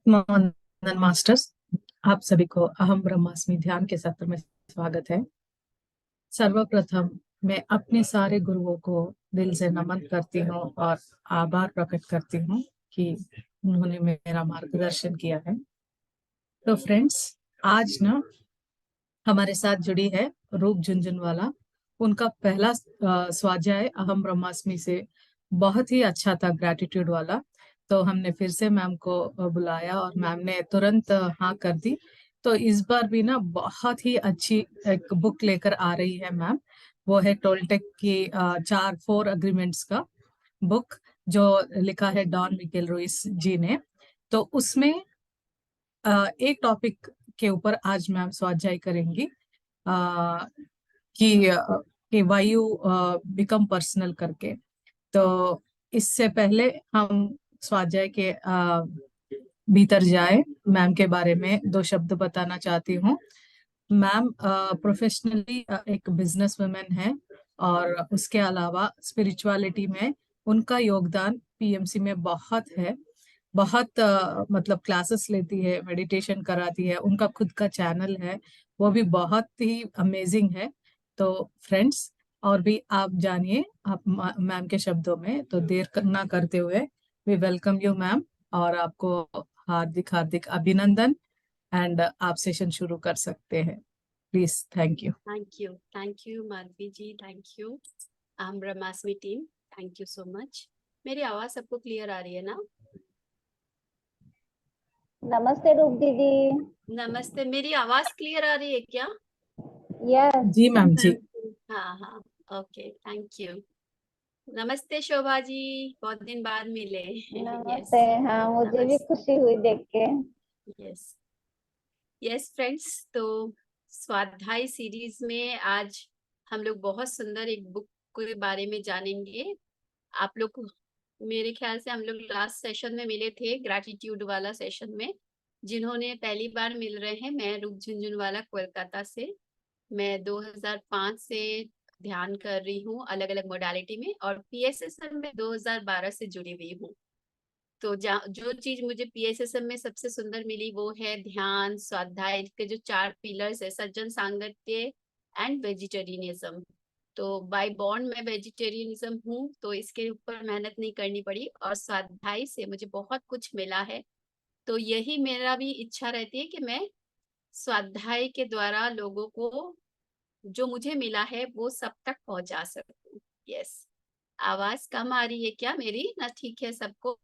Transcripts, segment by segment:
Morning masters. आप सभी को अहम ब्रह्मास्मि ध्यान के सत्र में स्वागत है। सर्वप्रथम मैं अपने सारे गुरुओं को दिल से नमन करती हूँ और आभार प्रकट करती हूँ कि उन्होंने मेरा मार्गदर्शन किया है। तो फ्रेंड्स, आज ना हमारे साथ जुड़ी है रूप झुंझुनवाला। उनका पहला स्वाध्याय अहम ब्रह्मास्मि से बहुत ही अच्छा था, ग्रैटिट्यूड वाला। तो हमने फिर से मैम को बुलाया और मैम ने तुरंत हाँ कर दी। तो इस बार भी ना बहुत ही अच्छी एक बुक लेकर आ रही है मैम। वो है टोल्टेक की 4 अग्रीमेंट्स का बुक, जो लिखा है डॉन मिकेल रुइस जी ने। तो उसमें एक टॉपिक के ऊपर आज मैम स्वाध्याय करेंगी, आ, कि वायु बिकम पर्सनल करके। तो इससे पहले हम स्वाध्याय के भीतर जाए, मैम के बारे में 2 शब्द बताना चाहती हूँ। मैम प्रोफेशनली एक बिजनेस वुमेन है और उसके अलावा स्पिरिचुअलिटी में उनका योगदान पीएमसी में बहुत है। बहुत मतलब क्लासेस लेती है, मेडिटेशन कराती है, उनका खुद का चैनल है, वो भी बहुत ही अमेजिंग है। तो फ्रेंड्स, और भी आप जानिए आप मैम के शब्दों में। तो देर ना करते हुए वी वेलकम यू मैम, और आपको हार्दिक हार्दिक अभिनंदन। एंड आप सेशन शुरू कर सकते हैं, please. Thank you. Thank you Madhavi ji, thank you. Aham Brahmasmi team, thank you so much. मेरी आवाज सबको क्लियर आ रही है ना? नमस्ते रूप दीदी। नमस्ते, मेरी आवाज क्लियर आ रही है क्या? यस। जी मैम जी। हाँ हाँ, ओके, थैंक यू। नमस्ते शोभा जी, बहुत दिन बाद मिले। यस, नमस्ते। हाँ, मुझे भी नमस्ते। खुशी हुई देख के। यस यस फ्रेंड्स, तो स्वाध्याय सीरीज में आज हम लोग बहुत सुंदर एक बुक के बारे में जानेंगे। आप लोग, मेरे ख्याल से हम लोग लास्ट सेशन में मिले थे, ग्रैटिट्यूड वाला सेशन में। जिन्होंने पहली बार मिल रहे हैं, मैं रूप झुंझुनवाला कोलकाता से। मैं 2005 से ध्यान कर रही हूँ अलग अलग मोडालिटी में, और पीएसएसएम में 2012 से जुड़ी हुई हूँ। तो जो चीज मुझे पीएसएसएम में सबसे सुंदर मिली वो है ध्यान, स्वाध्याय के जो 4 पिलर्स है, सज्जन, सांगत्य एंड वेजिटेरियनिज्म। तो बाय बॉर्न मैं वेजिटेरियनिज्म हूँ, तो इसके ऊपर मेहनत नहीं करनी पड़ी, और स्वाध्याय से मुझे बहुत कुछ मिला है। तो यही मेरा भी इच्छा रहती है कि मैं स्वाध्याय के द्वारा लोगों को जो मुझे मिला है वो सब तक पहुंचा सकूं। यस, आवाज कम आ रही है क्या मेरी? ना ठीक है सबको?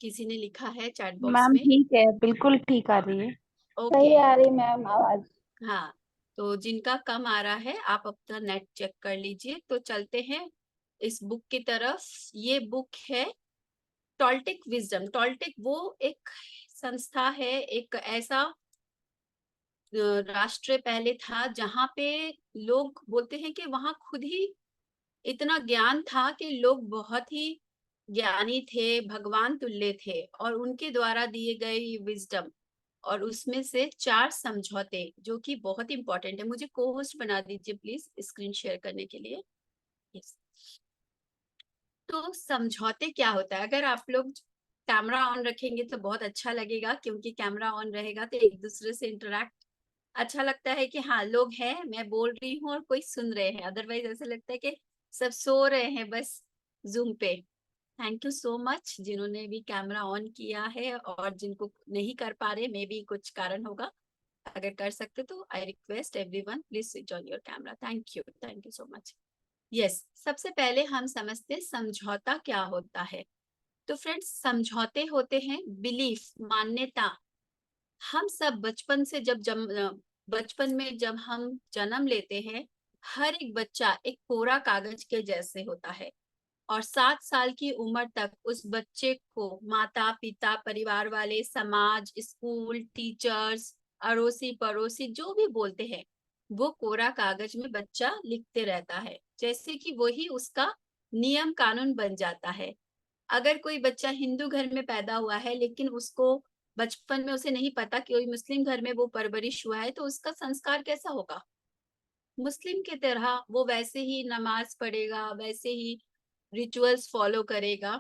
किसी ने लिखा है चैट बॉक्स मैम में। ठीक है, बिल्कुल ठीक आ रही है। ओके। सही आ रही मैम आवाज। हाँ, तो जिनका कम आ रहा है आप अपना नेट चेक कर लीजिए। तो चलते हैं इस बुक की तरफ। ये बुक है टॉल्टेक विजडम। टॉल्टेक वो एक संस्था है, एक ऐसा राष्ट्र पहले था जहाँ पे लोग बोलते हैं कि वहां खुद ही इतना ज्ञान था कि लोग बहुत ही ज्ञानी थे, भगवान तुल्य थे, और उनके द्वारा दिए गए विजडम, और उसमें से 4 समझौते जो कि बहुत इंपॉर्टेंट है। मुझे को होस्ट बना दीजिए प्लीज स्क्रीन शेयर करने के लिए। yes. तो समझौते क्या होता है? अगर आप लोग कैमरा ऑन रखेंगे तो बहुत अच्छा लगेगा, क्योंकि कैमरा ऑन रहेगा तो एक दूसरे से इंटरेक्ट अच्छा लगता है कि हाँ लोग हैं, मैं बोल रही हूँ और कोई सुन रहे हैं। अदरवाइज ऐसा लगता है कि सब सो रहे हैं बस जूम पे। थैंक यू सो मच जिन्होंने भी कैमरा ऑन किया है, और जिनको नहीं कर पा रहे, मे बी कुछ कारण होगा। अगर कर सकते तो I request everyone please switch on your camera. Thank you so much. Yes, सबसे पहले हम समझते समझौता क्या होता है। तो फ्रेंड्स, समझौते होते हैं बिलीफ, मान्यता। हम सब बचपन से बचपन में जब हम जन्म लेते हैं, हर एक बच्चा एक कोरा कागज के जैसे होता है, और 7 साल की उम्र तक उस बच्चे को माता पिता, परिवार वाले, समाज, स्कूल, टीचर्स, अड़ोसी पड़ोसी जो भी बोलते हैं, वो कोरा कागज में बच्चा लिखते रहता है, जैसे कि वही उसका नियम कानून बन जाता है। अगर कोई बच्चा हिंदू घर में पैदा हुआ है, लेकिन उसको बचपन में उसे नहीं पता कि कोई मुस्लिम घर में वो परवरिश हुआ है, तो उसका संस्कार कैसा होगा? मुस्लिम की तरह वो वैसे ही नमाज पढ़ेगा, वैसे ही रिचुअल्स फॉलो करेगा।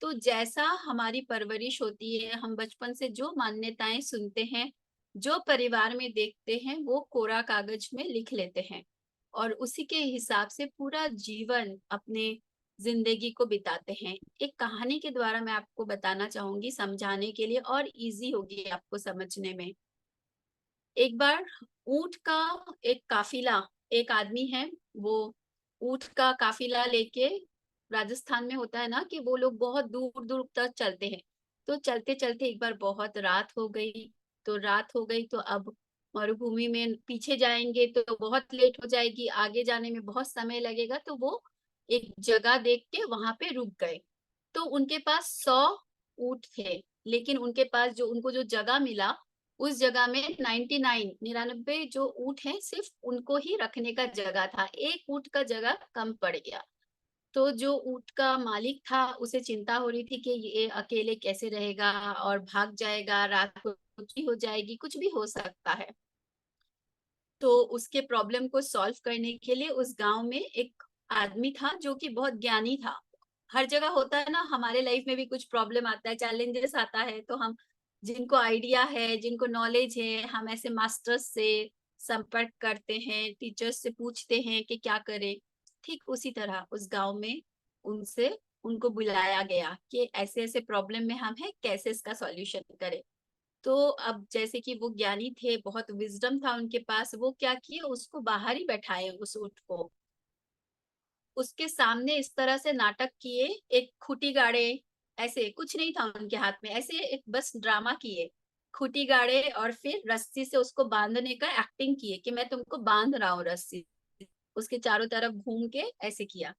तो जैसा हमारी परवरिश होती है, हम बचपन से जो मान्यताएं सुनते हैं, जो परिवार में देखते हैं, वो कोरा कागज में लिख लेते हैं और उसी के हिसाब से पूरा जीवन अपने जिंदगी को बिताते हैं। एक कहानी के द्वारा मैं आपको बताना चाहूंगी समझाने के लिए, और इजी होगी आपको समझने में। एक बार ऊंट का एक काफिला, एक आदमी है, वो ऊंट का काफिला लेके, राजस्थान में होता है ना कि वो लोग बहुत दूर दूर तक चलते हैं। तो चलते चलते एक बार बहुत रात हो गई। तो अब मरुभूमि में पीछे जाएंगे तो बहुत लेट हो जाएगी, आगे जाने में बहुत समय लगेगा, तो वो एक जगह देख के वहां पे रुक गए। तो उनके पास 100 ऊंट थे, लेकिन उनके पास जो उनको जो जगह मिला, उस जगह में 99 जो ऊंट हैं सिर्फ उनको ही रखने का जगह था, एक ऊंट का जगह कम पड़ गया। तो जो ऊंट का मालिक था उसे चिंता हो रही थी कि ये अकेले कैसे रहेगा और भाग जाएगा, रात को कुछ भी हो जाएगी, कुछ भी हो सकता है। तो उसके प्रॉब्लम को सॉल्व करने के लिए उस गांव में एक आदमी था जो कि बहुत ज्ञानी था। हर जगह होता है ना, हमारे लाइफ में भी कुछ प्रॉब्लम आता है, चैलेंजेस आता है, तो हम जिनको आइडिया है, जिनको नॉलेज है, हम ऐसे मास्टर्स से संपर्क करते हैं, टीचर्स से पूछते हैं कि क्या करें। ठीक उसी तरह उस गांव में उनसे उनको बुलाया गया कि ऐसे ऐसे प्रॉब्लम में हम हैं, कैसे इसका सॉल्यूशन करें। तो अब जैसे कि वो ज्ञानी थे, बहुत विजडम था उनके पास, वो क्या किए, उसको बाहर ही बैठाए उस ऊंट को, उसके सामने इस तरह से नाटक किए, एक खूंटी गाड़े, ऐसे कुछ नहीं था उनके हाथ में, ऐसे एक बस ड्रामा किए, खूंटी गाड़े और फिर रस्सी से उसको बांधने का एक्टिंग किए कि मैं तुमको बांध रहा हूँ रस्सी, उसके चारों तरफ घूम के ऐसे किया।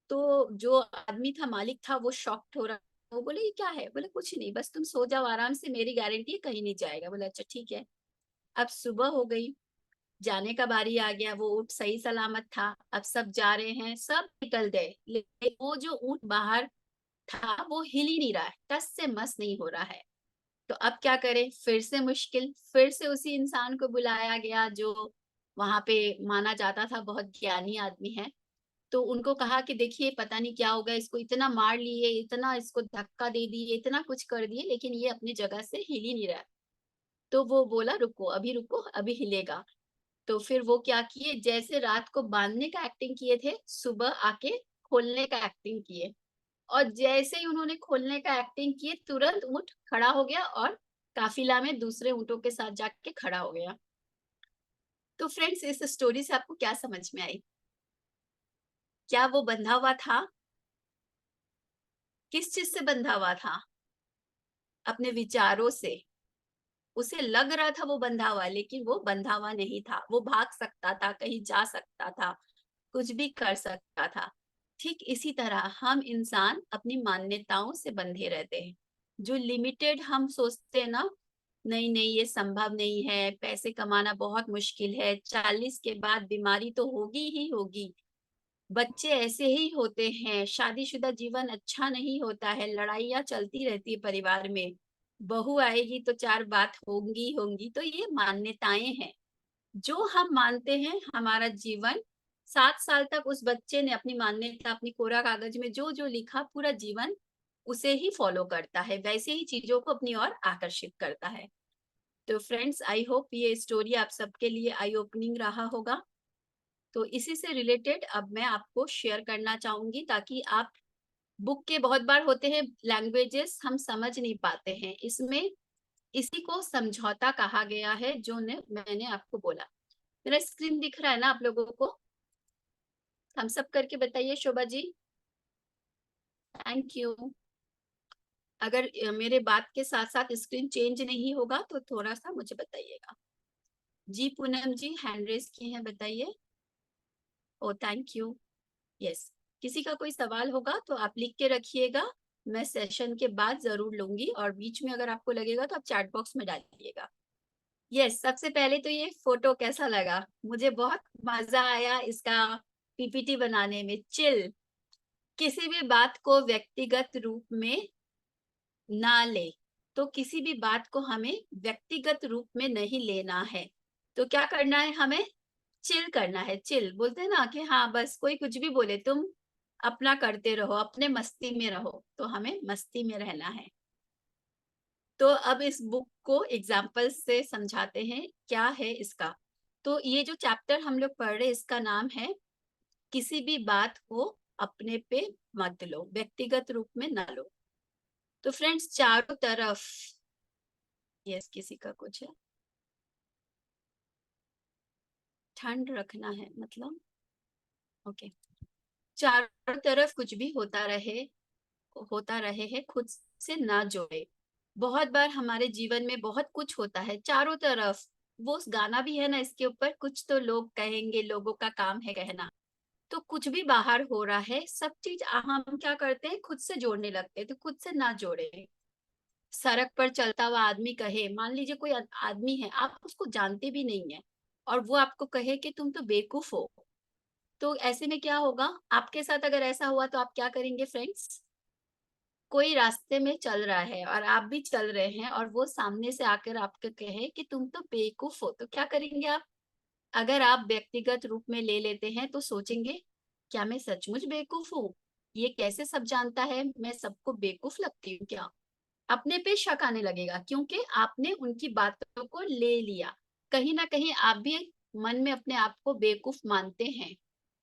तो जो आदमी था, मालिक था, वो शॉक्ड हो रहा, वो बोले ये क्या है, बोले कुछ नहीं, बस तुम सो जाओ आराम से, मेरी गारंटी है कहीं नहीं जाएगा। बोले अच्छा ठीक है। अब सुबह हो गई, जाने का बारी आ गया, वो ऊंट सही सलामत था, अब सब जा रहे हैं, सब निकल गए, लेकिन वो जो ऊंट बाहर था वो हिल ही नहीं रहा है, टस से मस नहीं हो रहा है। तो अब क्या करें, फिर से मुश्किल, फिर से उसी इंसान को बुलाया गया जो वहां पे माना जाता था बहुत ज्ञानी आदमी है। तो उनको कहा कि देखिए पता नहीं क्या होगा, इसको इतना मार लिए, इतना इसको धक्का दे दिए, इतना कुछ कर दिए, लेकिन ये अपनी जगह से हिल ही नहीं रहा है। तो वो बोला रुको, अभी हिलेगा। तो फिर वो क्या किए, जैसे रात को बांधने का एक्टिंग किए थे, सुबह आके खोलने का एक्टिंग किए, और जैसे ही उन्होंने खोलने का एक्टिंग किए, तुरंत ऊंट खड़ा हो गया और काफिला में दूसरे ऊंटों के साथ जाके खड़ा हो गया। तो फ्रेंड्स, इस स्टोरी से आपको क्या समझ में आई? क्या वो बंधा हुआ था? किस चीज से बंधा हुआ था? अपने विचारों से। उसे लग रहा था वो बंधा हुआ, लेकिन वो बंधा हुआ नहीं था, वो भाग सकता था, कहीं जा सकता था, कुछ भी कर सकता था। ठीक इसी तरह हम इंसान अपनी मान्यताओं से बंधे रहते हैं, जो लिमिटेड हम सोचते हैं ना, नहीं नहीं ये संभव नहीं है, पैसे कमाना बहुत मुश्किल है, 40 के बाद बीमारी तो होगी ही होगी, बच्चे ऐसे ही होते हैं, शादीशुदा जीवन अच्छा नहीं होता है, लड़ाइयाँ चलती रहती है परिवार में, बहू आएगी तो 4 बात होंगी होंगी। तो ये मान्यताएं हैं जो हम मानते हैं। हमारा जीवन 7 साल तक उस बच्चे ने अपनी मान्यता, अपनी कोरा कागज में जो जो लिखा, पूरा जीवन उसे ही फॉलो करता है, वैसे ही चीजों को अपनी ओर आकर्षित करता है। तो फ्रेंड्स, आई होप ये स्टोरी आप सबके लिए आई ओपनिंग रहा होगा। तो इसी से रिलेटेड अब मैं आपको शेयर करना चाहूंगी, ताकि आप, बुक के बहुत बार होते हैं लैंग्वेजेस हम समझ नहीं पाते हैं, इसमें इसी को समझौता कहा गया है जो ने मैंने आपको बोला। मेरा स्क्रीन दिख रहा है ना आप लोगों को? हम सब करके बताइए शोभा जी। Thank you. अगर मेरे बात के साथ साथ स्क्रीन चेंज नहीं होगा तो थोड़ा सा मुझे बताइएगा। जी पूनम जी हैंड रेस किए हैं, बताइए। ओ थैंक यू। यस, किसी का कोई सवाल होगा तो आप लिख के रखिएगा, मैं सेशन के बाद जरूर लूंगी, और बीच में अगर आपको लगेगा तो आप चैट बॉक्स में डालिएगा। यस, सबसे पहले तो ये फोटो कैसा लगा? मुझे बहुत मजा आया इसका पीपीटी बनाने में। चिल, किसी भी बात को व्यक्तिगत रूप में ना ले, तो किसी भी बात को हमें व्यक्तिगत रूप में नहीं लेना है। तो क्या करना है हमें? चिल करना है। चिल बोलते हैं ना कि हाँ बस कोई कुछ भी बोले, तुम अपना करते रहो, अपने मस्ती में रहो। तो हमें मस्ती में रहना है। तो अब इस बुक को एग्जाम्पल से समझाते हैं क्या है इसका। तो ये जो चैप्टर हम लोग पढ़ रहे हैं इसका नाम है किसी भी बात को अपने पे मत लो, व्यक्तिगत रूप में न लो। तो फ्रेंड्स चारों तरफ, यस किसी का कुछ है, ठंड रखना है मतलब, ओके। चारों तरफ कुछ भी होता रहे है, खुद से ना जोड़े। बहुत बार हमारे जीवन में बहुत कुछ होता है चारों तरफ। वो गाना भी है ना इसके ऊपर, कुछ तो लोग कहेंगे, लोगों का काम है कहना। तो कुछ भी बाहर हो रहा है, सब चीज हम क्या करते हैं, खुद से जोड़ने लगते हैं। तो खुद से ना जोड़े। सड़क पर चलता हुआ आदमी कहे, मान लीजिए कोई आदमी है, आप उसको जानते भी नहीं है, और वो आपको कहे कि तुम तो बेवकूफ हो, तो ऐसे में क्या होगा आपके साथ? अगर ऐसा हुआ तो आप क्या करेंगे फ्रेंड्स? कोई रास्ते में चल रहा है और आप भी चल रहे हैं, और वो सामने से आकर आपको कहे कि तुम तो बेवकूफ हो, तो क्या करेंगे आप? अगर आप व्यक्तिगत रूप में ले लेते हैं तो सोचेंगे, क्या मैं सचमुच बेवकूफ हूँ? ये कैसे सब जानता है? मैं सबको बेवकूफ लगती हूँ क्या? अपने पे शक आने लगेगा, क्योंकि आपने उनकी बातों को ले लिया। कहीं ना कहीं आप भी मन में अपने आप को बेवकूफ मानते हैं।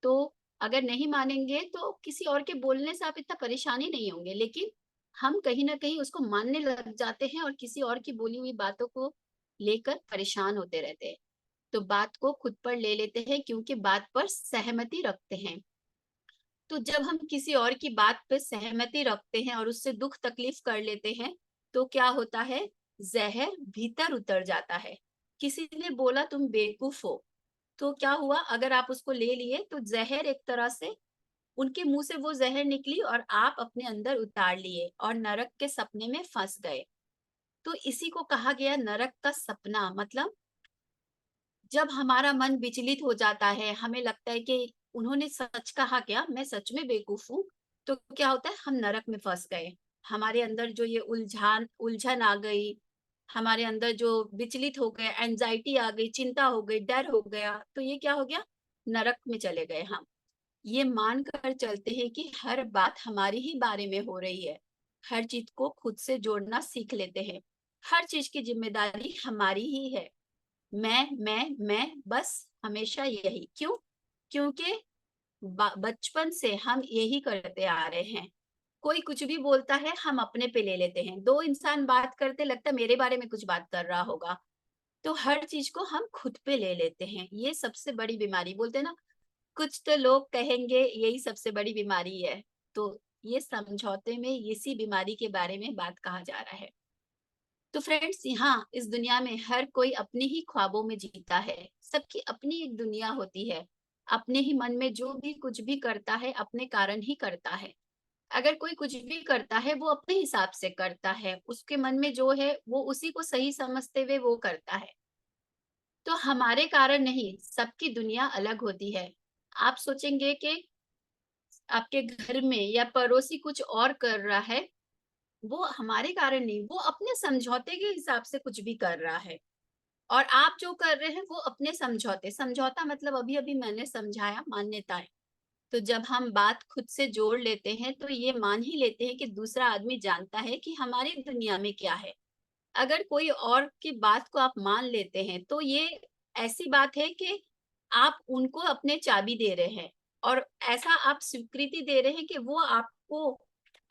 तो अगर नहीं मानेंगे तो किसी और के बोलने से आप इतना परेशानी नहीं होंगे, लेकिन हम कहीं ना कहीं उसको मानने लग जाते हैं और किसी और की बोली हुई बातों को लेकर परेशान होते रहते हैं। तो बात को खुद पर ले लेते हैं, क्योंकि बात पर सहमति रखते हैं। तो जब हम किसी और की बात पे सहमति रखते हैं और उससे दुख तकलीफ कर लेते हैं, तो क्या होता है, जहर भीतर उतर जाता है। किसी ने बोला तुम बेवकूफ हो, तो क्या हुआ, अगर आप उसको ले लिए तो जहर एक तरह से उनके मुंह से वो जहर निकली और आप अपने अंदर उतार लिए और नरक के सपने में फंस गए। तो इसी को कहा गया नरक का सपना। मतलब जब हमारा मन विचलित हो जाता है, हमें लगता है कि उन्होंने सच कहा क्या, मैं सच में बेवकूफ हूँ, तो क्या होता है, हम नरक में फंस गए। हमारे अंदर जो ये उलझन आ गई, हमारे अंदर जो विचलित हो गए, एंजाइटी आ गई, चिंता हो गई, डर हो गया, तो ये क्या हो गया, नरक में चले गए हम। ये मान कर चलते हैं कि हर बात हमारी ही बारे में हो रही है। हर चीज को खुद से जोड़ना सीख लेते हैं। हर चीज की जिम्मेदारी हमारी ही है। मैं बस हमेशा यही। क्यों? क्योंकि बचपन से हम यही करते आ रहे हैं। कोई कुछ भी बोलता है हम अपने पे ले लेते हैं। दो इंसान बात करते, लगता है मेरे बारे में कुछ बात कर रहा होगा, तो हर चीज को हम खुद पे ले लेते हैं। ये सबसे बड़ी बीमारी, बोलते हैं ना, कुछ तो लोग कहेंगे यही सबसे बड़ी बीमारी है। तो ये समझौते में इसी बीमारी के बारे में बात कहा जा रहा है। तो फ्रेंड्स, यहाँ इस दुनिया में हर कोई अपने ही ख्वाबों में जीता है। सबकी अपनी एक दुनिया होती है। अपने ही मन में जो भी कुछ भी करता है अपने कारण ही करता है। अगर कोई कुछ भी करता है वो अपने हिसाब से करता है, उसके मन में जो है वो उसी को सही समझते हुए वो करता है। तो हमारे कारण नहीं, सबकी दुनिया अलग होती है। आप सोचेंगे कि आपके घर में या पड़ोसी कुछ और कर रहा है, वो हमारे कारण नहीं, वो अपने समझौते के हिसाब से कुछ भी कर रहा है। और आप जो कर रहे हैं वो अपने समझौता मतलब अभी अभी मैंने समझाया, मान्यताएं। तो जब हम बात खुद से जोड़ लेते हैं तो ये मान ही लेते हैं कि दूसरा आदमी जानता है कि हमारी दुनिया में क्या है। अगर कोई और की बात को आप मान लेते हैं तो ये ऐसी बात है कि आप उनको अपने चाबी दे रहे हैं, और ऐसा आप स्वीकृति दे रहे हैं कि वो आपको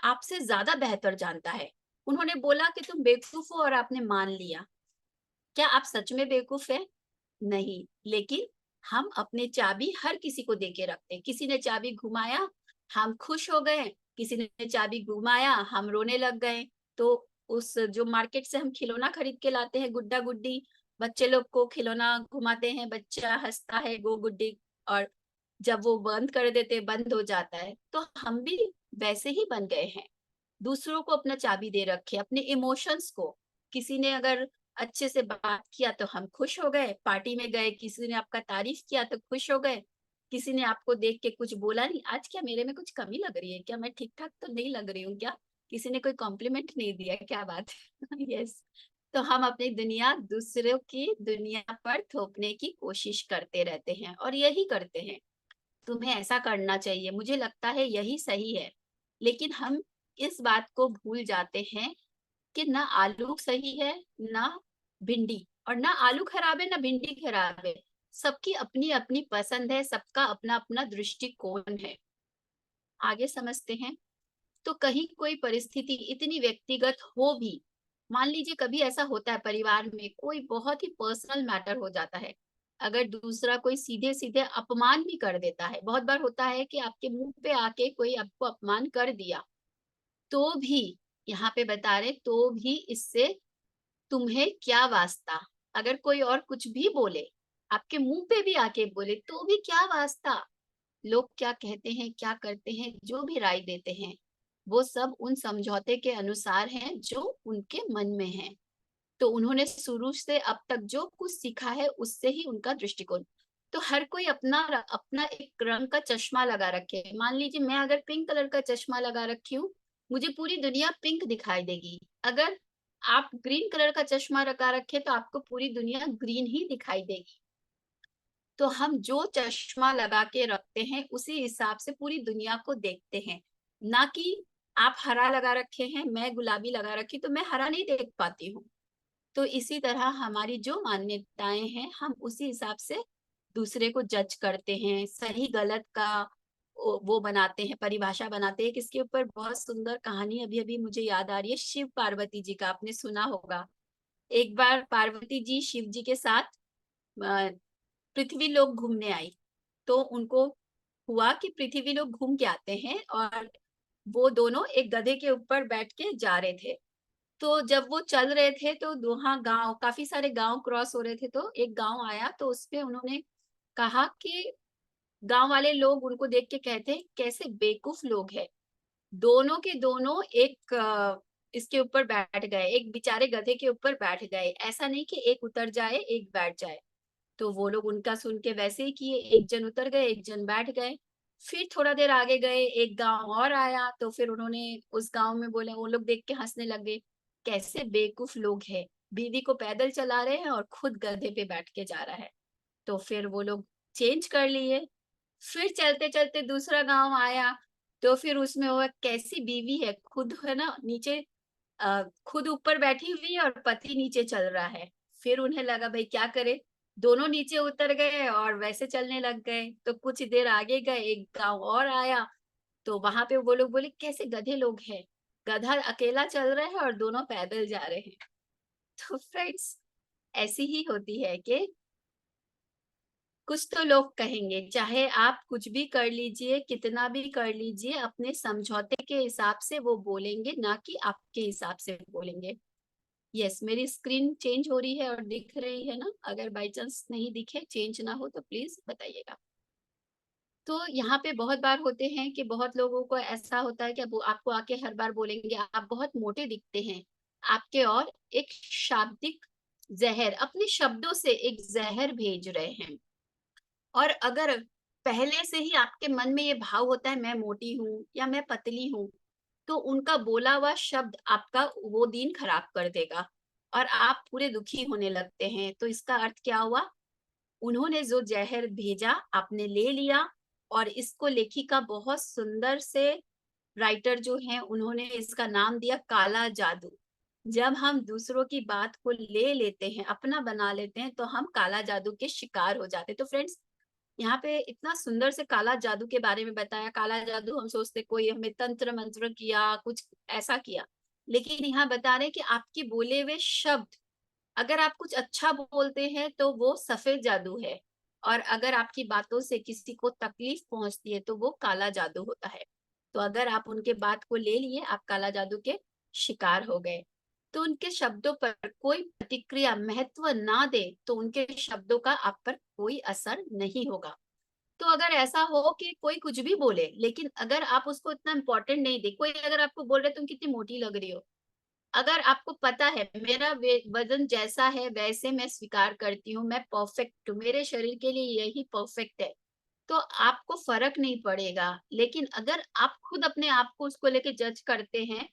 आपसे ज्यादा बेहतर जानता है। उन्होंने बोला कि तुम बेवकूफ हो और आपने मान लिया। क्या आप सच में बेवकूफ है? नहीं, लेकिन हम अपने चाबी हर किसी को देके रखते हैं। किसी ने चाबी घुमाया, हम खुश हो गए। किसी ने चाबी घुमाया, हम रोने लग गए। तो उस जो मार्केट से हम खिलौना खरीद के लाते हैं, गुड्डा गुड्डी, बच्चे लोग को खिलौना घुमाते हैं, बच्चा हंसता है गो गुड्डी, और जब वो बंद कर देते, बंद हो जाता है, तो हम भी वैसे ही बन गए हैं। दूसरों को अपना चाबी दे रखे, अपने इमोशंस को। किसी ने अगर अच्छे से बात किया तो हम खुश हो गए, पार्टी में गए, किसी ने आपका तारीफ किया तो खुश हो गए। किसी ने आपको देख के कुछ बोला नहीं, आज क्या मेरे में कुछ कमी लग रही है क्या, मैं ठीक ठाक तो नहीं लग रही हूँ क्या, किसी ने कोई कॉम्प्लीमेंट नहीं दिया, क्या बात है। यस। तो हम अपनी दुनिया दूसरों की दुनिया पर थोपने की कोशिश करते रहते हैं और यही करते हैं। तुम्हें ऐसा करना चाहिए, मुझे लगता है यही सही है। लेकिन हम इस बात को भूल जाते हैं कि ना आलू सही है, ना भिंडी, और ना आलू खराब है ना भिंडी खराब है। सबकी अपनी अपनी पसंद है, सबका अपना अपना दृष्टिकोण है। आगे समझते हैं। तो कहीं कोई परिस्थिति इतनी व्यक्तिगत हो भी, मान लीजिए कभी ऐसा होता है परिवार में, कोई बहुत ही पर्सनल मैटर हो जाता है, अगर दूसरा कोई सीधे सीधे अपमान भी कर देता है, बहुत बार होता है कि आपके मुंह पे आके कोई आपको अपमान कर दिया, तो भी यहाँ पे बता रहे, तो भी इससे तुम्हें क्या वास्ता। अगर कोई और कुछ भी बोले, आपके मुंह पे भी आके बोले, तो भी क्या वास्ता। लोग क्या कहते हैं, क्या करते हैं, जो भी राय देते हैं, वो सब उन समझौते के अनुसार हैं जो उनके मन में है। तो उन्होंने शुरू से अब तक जो कुछ सीखा है उससे ही उनका दृष्टिकोण। तो हर कोई अपना अपना एक रंग का चश्मा लगा रखे है। मान लीजिए मैं अगर पिंक कलर का चश्मा लगा रखी हूँ, मुझे पूरी दुनिया पिंक दिखाई देगी। अगर आप ग्रीन कलर का चश्मा लगा रखे तो आपको पूरी दुनिया ग्रीन ही दिखाई देगी। तो हम जो चश्मा लगा के रखते हैं उसी हिसाब से पूरी दुनिया को देखते हैं, ना कि आप हरा लगा रखे हैं, मैं गुलाबी लगा रखी तो मैं हरा नहीं देख पाती हूँ। तो इसी तरह हमारी जो मान्यताएं हैं, हम उसी हिसाब से दूसरे को जज करते हैं, सही गलत का वो बनाते हैं, परिभाषा बनाते हैं। किसके ऊपर बहुत सुंदर कहानी अभी अभी मुझे याद आ रही है, शिव पार्वती जी का, आपने सुना होगा। एक बार पार्वती जी शिव जी के साथ पृथ्वी लोक घूमने आई। तो उनको हुआ कि पृथ्वी लोक घूम के आते हैं, और वो दोनों एक गधे के ऊपर बैठ के जा रहे थे। तो जब वो चल रहे थे तो वहां गांव, काफी सारे गांव क्रॉस हो रहे थे, तो एक गांव आया, तो उसपे उन्होंने कहा कि गांव वाले लोग उनको देख के कहते हैं कैसे बेवकूफ लोग हैं। दोनों के दोनों एक इसके ऊपर बैठ गए, एक बेचारे गधे के ऊपर बैठ गए, ऐसा नहीं कि एक उतर जाए एक बैठ जाए। तो वो लोग उनका सुन के वैसे ही किए, एक जन उतर गए एक जन बैठ गए। फिर थोड़ा देर आगे गए, एक गांव और आया, तो फिर उन्होंने उस गांव में बोले, वो लोग देख के हंसने लगे, कैसे बेवकूफ लोग हैं, बीवी को पैदल चला रहे हैं और खुद गधे पे बैठ के जा रहा है। तो फिर वो लोग चेंज कर लिए। फिर चलते चलते दूसरा गांव आया, तो फिर उसमें हुआ, कैसी बीवी है, खुद है ना नीचे, खुद ऊपर बैठी हुई है और पति नीचे चल रहा है। फिर उन्हें लगा भाई क्या करे, दोनों नीचे उतर गए और वैसे चलने लग गए। तो कुछ देर आगे गए, एक गांव और आया, तो वहां पे वो लोग बोले कैसे गधे लोग हैं, गधा अकेला चल रहा है और दोनों पैदल जा रहे हैं। तो फ्रेंड्स, ऐसी ही होती है कि कुछ तो लोग कहेंगे, चाहे आप कुछ भी कर लीजिए, कितना भी कर लीजिए, अपने समझौते के हिसाब से वो बोलेंगे, ना कि आपके हिसाब से बोलेंगे। यस, मेरी स्क्रीन चेंज हो रही है और दिख रही है ना? अगर बाई चांस नहीं दिखे, चेंज ना हो तो प्लीज बताइएगा। तो यहाँ पे बहुत बार होते हैं कि बहुत लोगों को ऐसा होता है कि वो आपको आके हर बार बोलेंगे आप बहुत मोटे दिखते हैं, आपके और एक शाब्दिक जहर, अपने शब्दों से एक जहर भेज रहे हैं। और अगर पहले से ही आपके मन में ये भाव होता है मैं मोटी हूँ या मैं पतली हूँ, तो उनका बोला हुआ शब्द आपका वो दिन खराब कर देगा और आप पूरे दुखी होने लगते हैं। तो इसका अर्थ क्या हुआ, उन्होंने जो जहर भेजा आपने ले लिया। और इसको लेखिका बहुत सुंदर से, राइटर जो है, उन्होंने इसका नाम दिया काला जादू। जब हम दूसरों की बात को ले लेते हैं, अपना बना लेते हैं, तो हम काला जादू के शिकार हो जाते हैं। तो फ्रेंड्स, यहाँ पे इतना सुंदर से काला जादू के बारे में बताया। काला जादू हम सोचते कोई हमें तंत्र मंत्र किया, कुछ ऐसा किया, लेकिन यहाँ बता रहे कि आपके बोले हुए शब्द, अगर आप कुछ अच्छा बोलते हैं तो वो सफेद जादू है, और अगर आपकी बातों से किसी को तकलीफ पहुंचती है तो वो काला जादू होता है। तो अगर आप उनके बात को ले लिए, आप काला जादू के शिकार हो गए। तो उनके शब्दों पर कोई प्रतिक्रिया, महत्व ना दे, तो उनके शब्दों का आप पर कोई असर नहीं होगा। तो अगर ऐसा हो कि कोई कुछ भी बोले, लेकिन अगर आप उसको इतना इंपॉर्टेंट नहीं दे, कोई अगर आपको बोल रहे तुम कितनी मोटी लग रही हो, अगर आपको पता है मेरा वजन जैसा है वैसे मैं स्वीकार करती हूँ, मैं परफेक्ट हूँ, मेरे शरीर के लिए यही परफेक्ट है, तो आपको फर्क नहीं पड़ेगा। लेकिन अगर आप खुद अपने आप को उसको लेके जज करते हैं,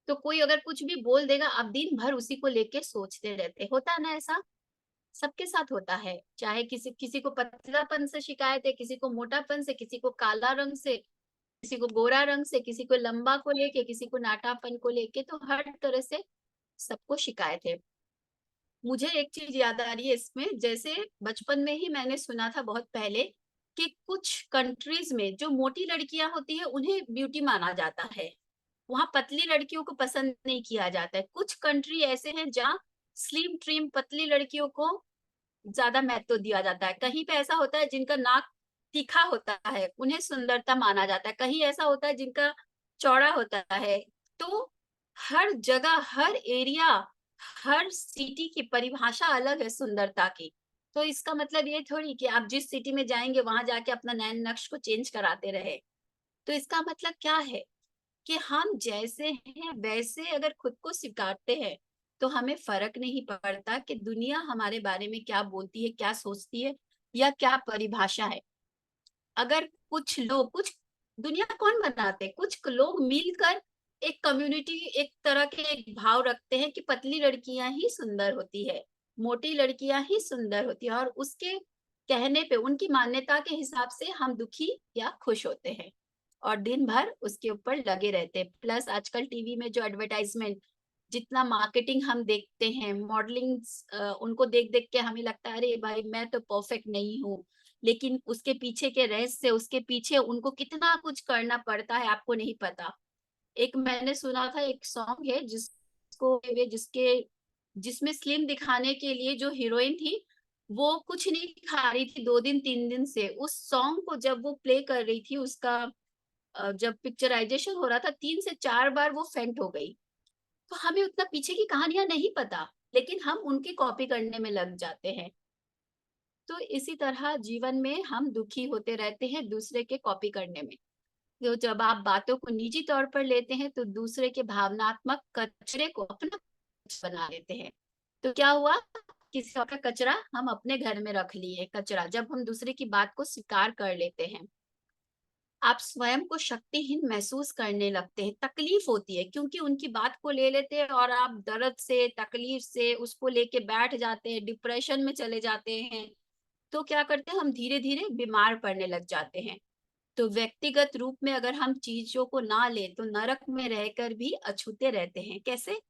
तो कोई अगर कुछ भी बोल देगा, आप दिन भर उसी को लेके सोचते रहते, होता है ना ऐसा। सबके साथ होता है, चाहे किसी किसी को पतलापन से शिकायत है, किसी को मोटापन से, किसी को काला रंग से, किसी को गोरा रंग से, किसी को लंबा को लेके, किसी को नाटापन को लेके, तो हर तरह से सबको शिकायत है। मुझे एक चीज याद आ रही है इसमें, जैसे बचपन में ही मैंने सुना था बहुत पहले कि कुछ कंट्रीज में जो मोटी लड़कियां होती है उन्हें ब्यूटी माना जाता है, वहां पतली लड़कियों को पसंद नहीं किया जाता है। कुछ कंट्री ऐसे हैं जहाँ स्लिम ट्रिम पतली लड़कियों को ज्यादा महत्व दिया जाता है। कहीं पे ऐसा होता है जिनका नाक तीखा होता है उन्हें सुंदरता माना जाता है, कहीं ऐसा होता है जिनका चौड़ा होता है। तो हर जगह, हर एरिया, हर सिटी की परिभाषा अलग है सुंदरता की। तो इसका मतलब ये थोड़ी कि आप जिस सिटी में जाएंगे वहां जाके अपना नैन नक्श को चेंज कराते रहे। तो इसका मतलब क्या है कि हम जैसे हैं वैसे अगर खुद को स्वीकारते हैं तो हमें फर्क नहीं पड़ता कि दुनिया हमारे बारे में क्या बोलती है, क्या सोचती है, या क्या परिभाषा है। अगर कुछ लोग, कुछ दुनिया कौन बनाते हैं, कुछ लोग मिलकर एक कम्युनिटी, एक तरह के एक भाव रखते हैं कि पतली लड़कियां ही सुंदर होती है, मोटी लड़कियां ही सुंदर होती है, और उसके कहने पे, उनकी मान्यता के हिसाब से हम दुखी या खुश होते हैं और दिन भर उसके ऊपर लगे रहते हैं। प्लस आजकल टीवी में जो एडवर्टाइजमेंट, जितना मार्केटिंग हम देखते हैं, मॉडलिंग, उनको देख देख के हमें लगता है अरे भाई मैं तो परफेक्ट नहीं हूँ, लेकिन उसके पीछे के रहस्य, उसके पीछे उनको कितना कुछ करना पड़ता है आपको नहीं पता। एक मैंने सुना था, एक सॉन्ग है जिसके जिसमें स्लिम दिखाने के लिए जो हीरोइन थी वो कुछ नहीं खा रही थी 2 दिन 3 दिन से। उस सॉन्ग को जब वो प्ले कर रही थी, उसका जब पिक्चराइजेशन हो रहा था, 3 से 4 बार वो फेंट हो गई। तो हमें उतना पीछे की कहानियां नहीं पता, लेकिन हम उनकी कॉपी करने में लग जाते हैं। तो इसी तरह जीवन में हम दुखी होते रहते हैं दूसरे के कॉपी करने में। तो जब आप बातों को निजी तौर पर लेते हैं तो दूसरे के भावनात्मक कचरे को अपना बना लेते हैं। तो क्या हुआ, किसी और का कचरा हम अपने घर में रख लिए। कचरा, जब हम दूसरे की बात को स्वीकार कर लेते हैं, आप स्वयं को शक्तिहीन महसूस करने लगते हैं। तकलीफ होती है क्योंकि उनकी बात को ले लेते हैं और आप दर्द से, तकलीफ से उसको लेके बैठ जाते हैं, डिप्रेशन में चले जाते हैं। तो क्या करते हैं, हम धीरे धीरे बीमार पड़ने लग जाते हैं। तो व्यक्तिगत रूप में अगर हम चीजों को ना ले तो नरक में रहकर भी अछूते रहते हैं। कैसे?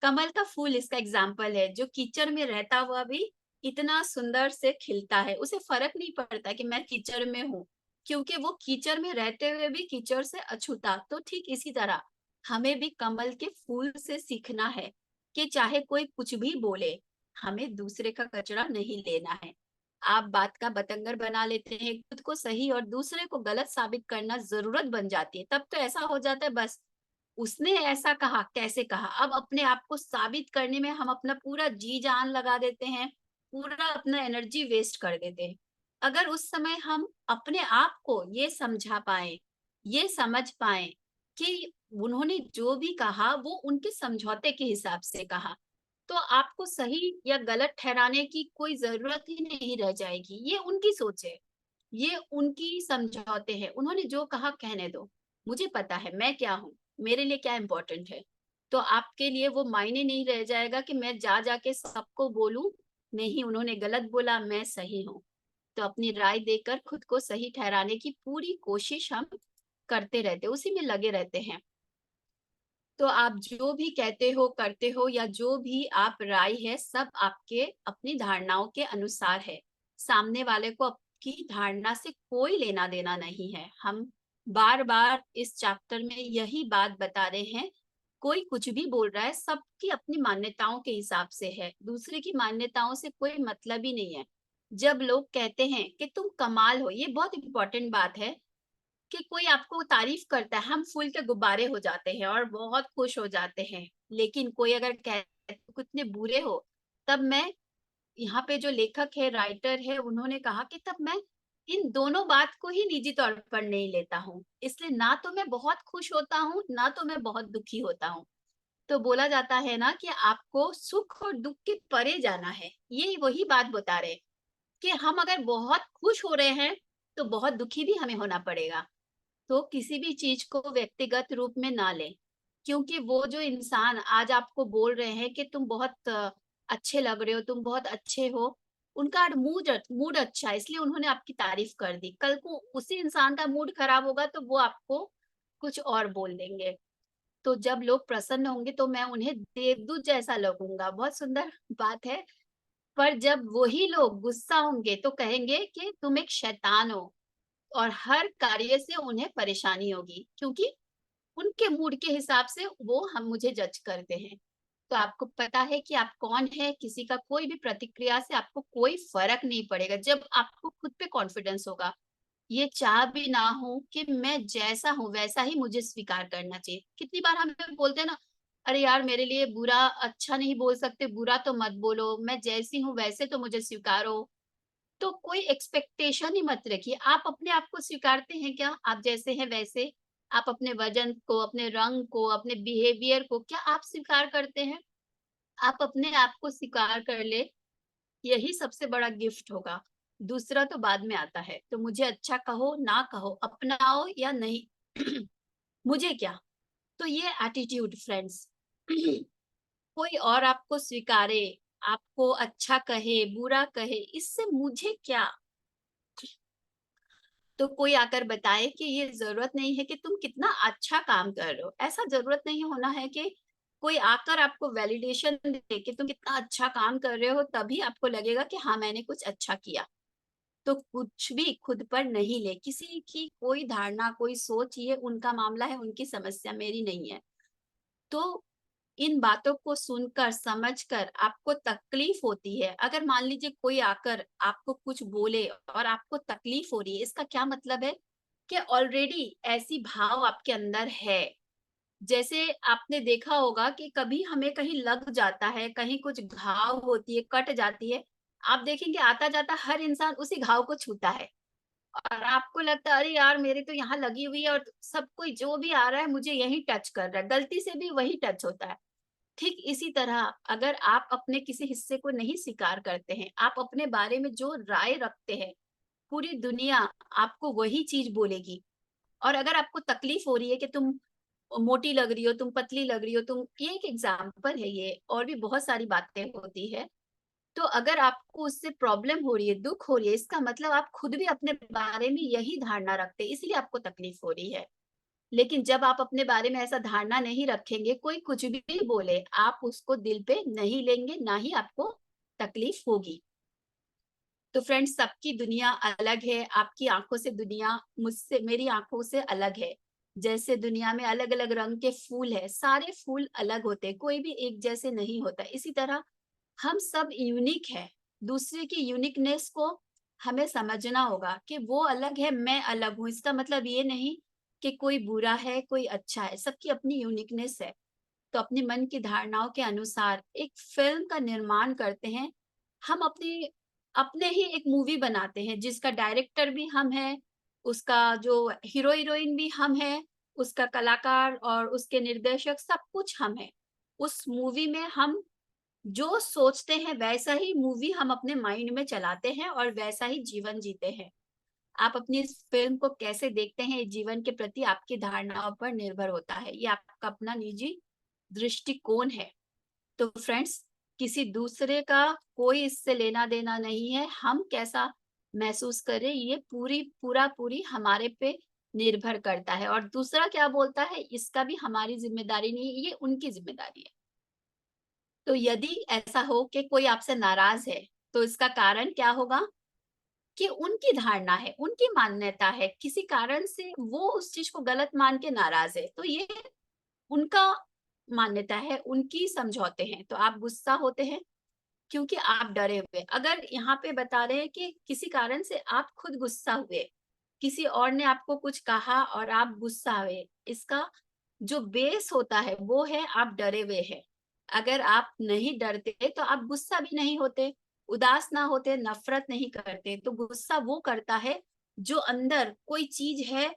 कमल का फूल इसका एग्जाम्पल है, जो कीचड़ में रहता हुआ भी इतना सुंदर से खिलता है। उसे फर्क नहीं पड़ता कि मैं कीचड़ में हूँ, क्योंकि वो कीचड़ में रहते हुए भी कीचड़ से अछूता। तो ठीक इसी तरह हमें भी कमल के फूल से सीखना है कि चाहे कोई कुछ भी बोले, हमें दूसरे का कचरा नहीं लेना है। आप बात का बतंगर बना लेते हैं, खुद को सही और दूसरे को गलत साबित करना जरूरत बन जाती है। तब तो ऐसा हो जाता है, बस उसने ऐसा कहा, कैसे कहा। अब अपने आप को साबित करने में हम अपना पूरा जी जान लगा देते हैं, पूरा अपना एनर्जी वेस्ट कर देते हैं। अगर उस समय हम अपने आप को ये समझा पाए, ये समझ पाए कि उन्होंने जो भी कहा वो उनके समझौते के हिसाब से कहा, तो आपको सही या गलत ठहराने की कोई जरूरत ही नहीं रह जाएगी। ये उनकी सोच है, ये उनकी समझौते हैं, उन्होंने जो कहा कहने दो। मुझे पता है मैं क्या हूँ, मेरे लिए क्या इम्पोर्टेंट है। तो आपके लिए वो मायने नहीं रह जाएगा कि मैं जा जाके सबको बोलूं नहीं उन्होंने गलत बोला, मैं सही हूँ। तो अपनी राय देकर खुद को सही ठहराने की पूरी कोशिश हम करते रहते, उसी में लगे रहते हैं। तो आप जो भी कहते हो, करते हो, या जो भी आप राय है, सब आपके अपनी धारणाओं के अनुसार है। सामने वाले को आपकी धारणा से कोई लेना देना नहीं है। हम बार बार इस चैप्टर में यही बात बता रहे हैं, कोई कुछ भी बोल रहा है, सबकी अपनी मान्यताओं के हिसाब से है, दूसरे की मान्यताओं से कोई मतलब ही नहीं है। जब लोग कहते हैं कि तुम कमाल हो, ये बहुत इंपॉर्टेंट बात है कि कोई आपको तारीफ करता है, हम फूल के गुब्बारे हो जाते हैं और बहुत खुश हो जाते हैं। लेकिन कोई अगर कहते कितने बुरे हो, तब मैं, यहाँ पे जो लेखक है, राइटर है, उन्होंने कहा कि तब मैं इन दोनों बात को ही निजी तौर पर नहीं लेता हूँ। इसलिए ना तो मैं बहुत खुश होता हूँ, ना तो मैं बहुत दुखी होता हूँ। तो बोला जाता है ना कि आपको सुख और दुख के परे जाना है। ये वही बात बता रहे कि हम अगर बहुत खुश हो रहे हैं तो बहुत दुखी भी हमें होना पड़ेगा। तो किसी भी चीज को व्यक्तिगत रूप में ना लें, क्योंकि वो जो इंसान आज आपको बोल रहे हैं कि तुम बहुत अच्छे लग रहे हो, तुम बहुत अच्छे हो, उनका मूड मूड अच्छा है इसलिए उन्होंने आपकी तारीफ कर दी। कल को उसी इंसान का मूड खराब होगा तो वो आपको कुछ और बोल देंगे। तो जब लोग प्रसन्न होंगे तो मैं उन्हें देवदूत जैसा लगूंगा। बहुत सुंदर बात है। पर जब वही लोग गुस्सा होंगे तो कहेंगे कि तुम एक शैतान हो, और हर कार्य से उन्हें परेशानी होगी, क्योंकि उनके मूड के हिसाब से वो हम मुझे जज करते हैं। तो आपको पता है कि आप कौन है। किसी का कोई भी प्रतिक्रिया से आपको कोई फर्क नहीं पड़ेगा जब आपको खुद पे कॉन्फिडेंस होगा। ये चाह भी ना हो कि मैं जैसा हूँ वैसा ही मुझे स्वीकार करना चाहिए। कितनी बार हम बोलते हैं ना, अरे यार मेरे लिए बुरा अच्छा नहीं बोल सकते, बुरा तो मत बोलो, मैं जैसी हूँ वैसे तो मुझे स्वीकारो। तो कोई एक्सपेक्टेशन ही मत रखिए। आप अपने आप को स्वीकारते हैं क्या? आप जैसे हैं वैसे? आप अपने वजन को, अपने रंग को, अपने बिहेवियर को क्या आप स्वीकार करते हैं? आप अपने आप को स्वीकार कर ले, यही सबसे बड़ा गिफ्ट होगा। दूसरा तो बाद में आता है। तो मुझे अच्छा कहो ना कहो, अपनाओ या नहीं, मुझे क्या। तो ये एटीट्यूड फ्रेंड्स, कोई और आपको स्वीकारे, आपको अच्छा कहे बुरा कहे, इससे मुझे क्या। तो कोई आकर बताए कि ये जरूरत नहीं है कि तुम कितना अच्छा काम कर रहे हो। ऐसा जरूरत नहीं होना है कि कोई आकर आपको वैलिडेशन दे कि तुम कितना अच्छा काम कर रहे हो, तभी आपको लगेगा कि हाँ मैंने कुछ अच्छा किया। तो कुछ भी खुद पर नहीं ले। किसी की कोई धारणा कोई सोच, ये उनका मामला है, उनकी समस्या, मेरी नहीं है। तो इन बातों को सुनकर समझकर आपको तकलीफ होती है, अगर मान लीजिए कोई आकर आपको कुछ बोले और आपको तकलीफ हो रही है, इसका क्या मतलब है कि ऑलरेडी ऐसी भाव आपके अंदर है। जैसे आपने देखा होगा कि कभी हमें कहीं लग जाता है, कहीं कुछ घाव होती है, कट जाती है, आप देखेंगे आता जाता हर इंसान उसी घाव को छूता है, और आपको लगता है अरे यार मेरे तो यहाँ लगी हुई है, और सब कोई जो भी आ रहा है मुझे यही टच कर रहा है, गलती से भी वही टच होता है। ठीक इसी तरह अगर आप अपने किसी हिस्से को नहीं स्वीकार करते हैं, आप अपने बारे में जो राय रखते हैं, पूरी दुनिया आपको वही चीज बोलेगी। और अगर आपको तकलीफ हो रही है कि तुम मोटी लग रही हो, तुम पतली लग रही हो, तुम, ये एक एग्जाम्पल है, ये और भी बहुत सारी बातें होती है। तो अगर आपको उससे प्रॉब्लम हो रही है, दुख हो रही है, इसका मतलब आप खुद भी अपने बारे में यही धारणा रखते हैं, इसलिए आपको तकलीफ हो रही है। लेकिन जब आप अपने बारे में ऐसा धारणा नहीं रखेंगे, कोई कुछ भी बोले आप उसको दिल पे नहीं लेंगे, ना ही आपको तकलीफ होगी। तो फ्रेंड्स, सबकी दुनिया अलग है। आपकी आंखों से दुनिया मुझसे, मेरी आंखों से अलग है। जैसे दुनिया में अलग अलग रंग के फूल है, सारे फूल अलग होते हैं, कोई भी एक जैसे नहीं होता। इसी तरह हम सब यूनिक है। दूसरे की यूनिकनेस को हमें समझना होगा कि वो अलग है, मैं अलग हूँ। इसका मतलब ये नहीं कि कोई बुरा है कोई अच्छा है, सबकी अपनी यूनिकनेस है। तो अपने मन की धारणाओं के अनुसार एक फिल्म का निर्माण करते हैं। हम अपने अपने ही एक मूवी बनाते हैं जिसका डायरेक्टर भी हम हैं, उसका जो हीरो हीरोइन भी हम हैं, उसका कलाकार और उसके निर्देशक सब कुछ हम हैं। उस मूवी में हम जो सोचते हैं वैसा ही मूवी हम अपने माइंड में चलाते हैं और वैसा ही जीवन जीते हैं। आप अपनी इस फिल्म को कैसे देखते हैं, जीवन के प्रति आपकी धारणाओं पर निर्भर होता है। ये आपका अपना निजी दृष्टिकोण है। तो फ्रेंड्स, किसी दूसरे का कोई इससे लेना देना नहीं है। हम कैसा महसूस करें ये पूरी हमारे पे निर्भर करता है, और दूसरा क्या बोलता है इसका भी हमारी जिम्मेदारी नहीं है, ये उनकी जिम्मेदारी है। तो यदि ऐसा हो कि कोई आपसे नाराज है, तो इसका कारण क्या होगा कि उनकी धारणा है, उनकी मान्यता है, किसी कारण से वो उस चीज को गलत मान के नाराज है। तो ये उनका मान्यता है, उनकी समझौते हैं। तो आप गुस्सा होते हैं क्योंकि आप डरे हुए। अगर यहाँ पे बता रहे हैं कि किसी कारण से आप खुद गुस्सा हुए, किसी और ने आपको कुछ कहा और आप गुस्सा हुए, इसका जो बेस होता है वो है आप डरे हुए हैं। अगर आप नहीं डरते तो आप गुस्सा भी नहीं होते, उदास ना होते, नफरत नहीं करते। तो गुस्सा वो करता है जो अंदर कोई चीज है,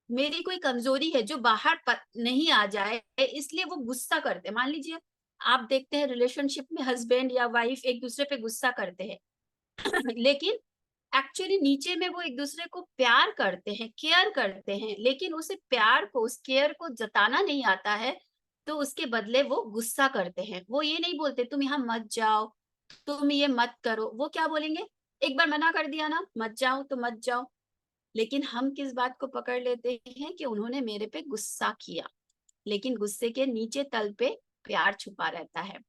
मेरी कोई कमजोरी है जो बाहर नहीं आ जाए, इसलिए वो गुस्सा करते हैं। मान लीजिए आप देखते हैं रिलेशनशिप में हस्बैंड या वाइफ एक दूसरे पे गुस्सा करते हैं लेकिन एक्चुअली नीचे में वो एक दूसरे को प्यार करते हैं, केयर करते हैं, लेकिन उसे प्यार को, उस केयर को जताना नहीं आता है। तो उसके बदले वो गुस्सा करते हैं। वो ये नहीं बोलते तुम यहाँ मत जाओ, तुम ये मत करो, वो क्या बोलेंगे, एक बार मना कर दिया ना, मत जाओ तो मत जाओ। लेकिन हम किस बात को पकड़ लेते हैं कि उन्होंने मेरे पे गुस्सा किया, लेकिन गुस्से के नीचे तल पे प्यार छुपा रहता है।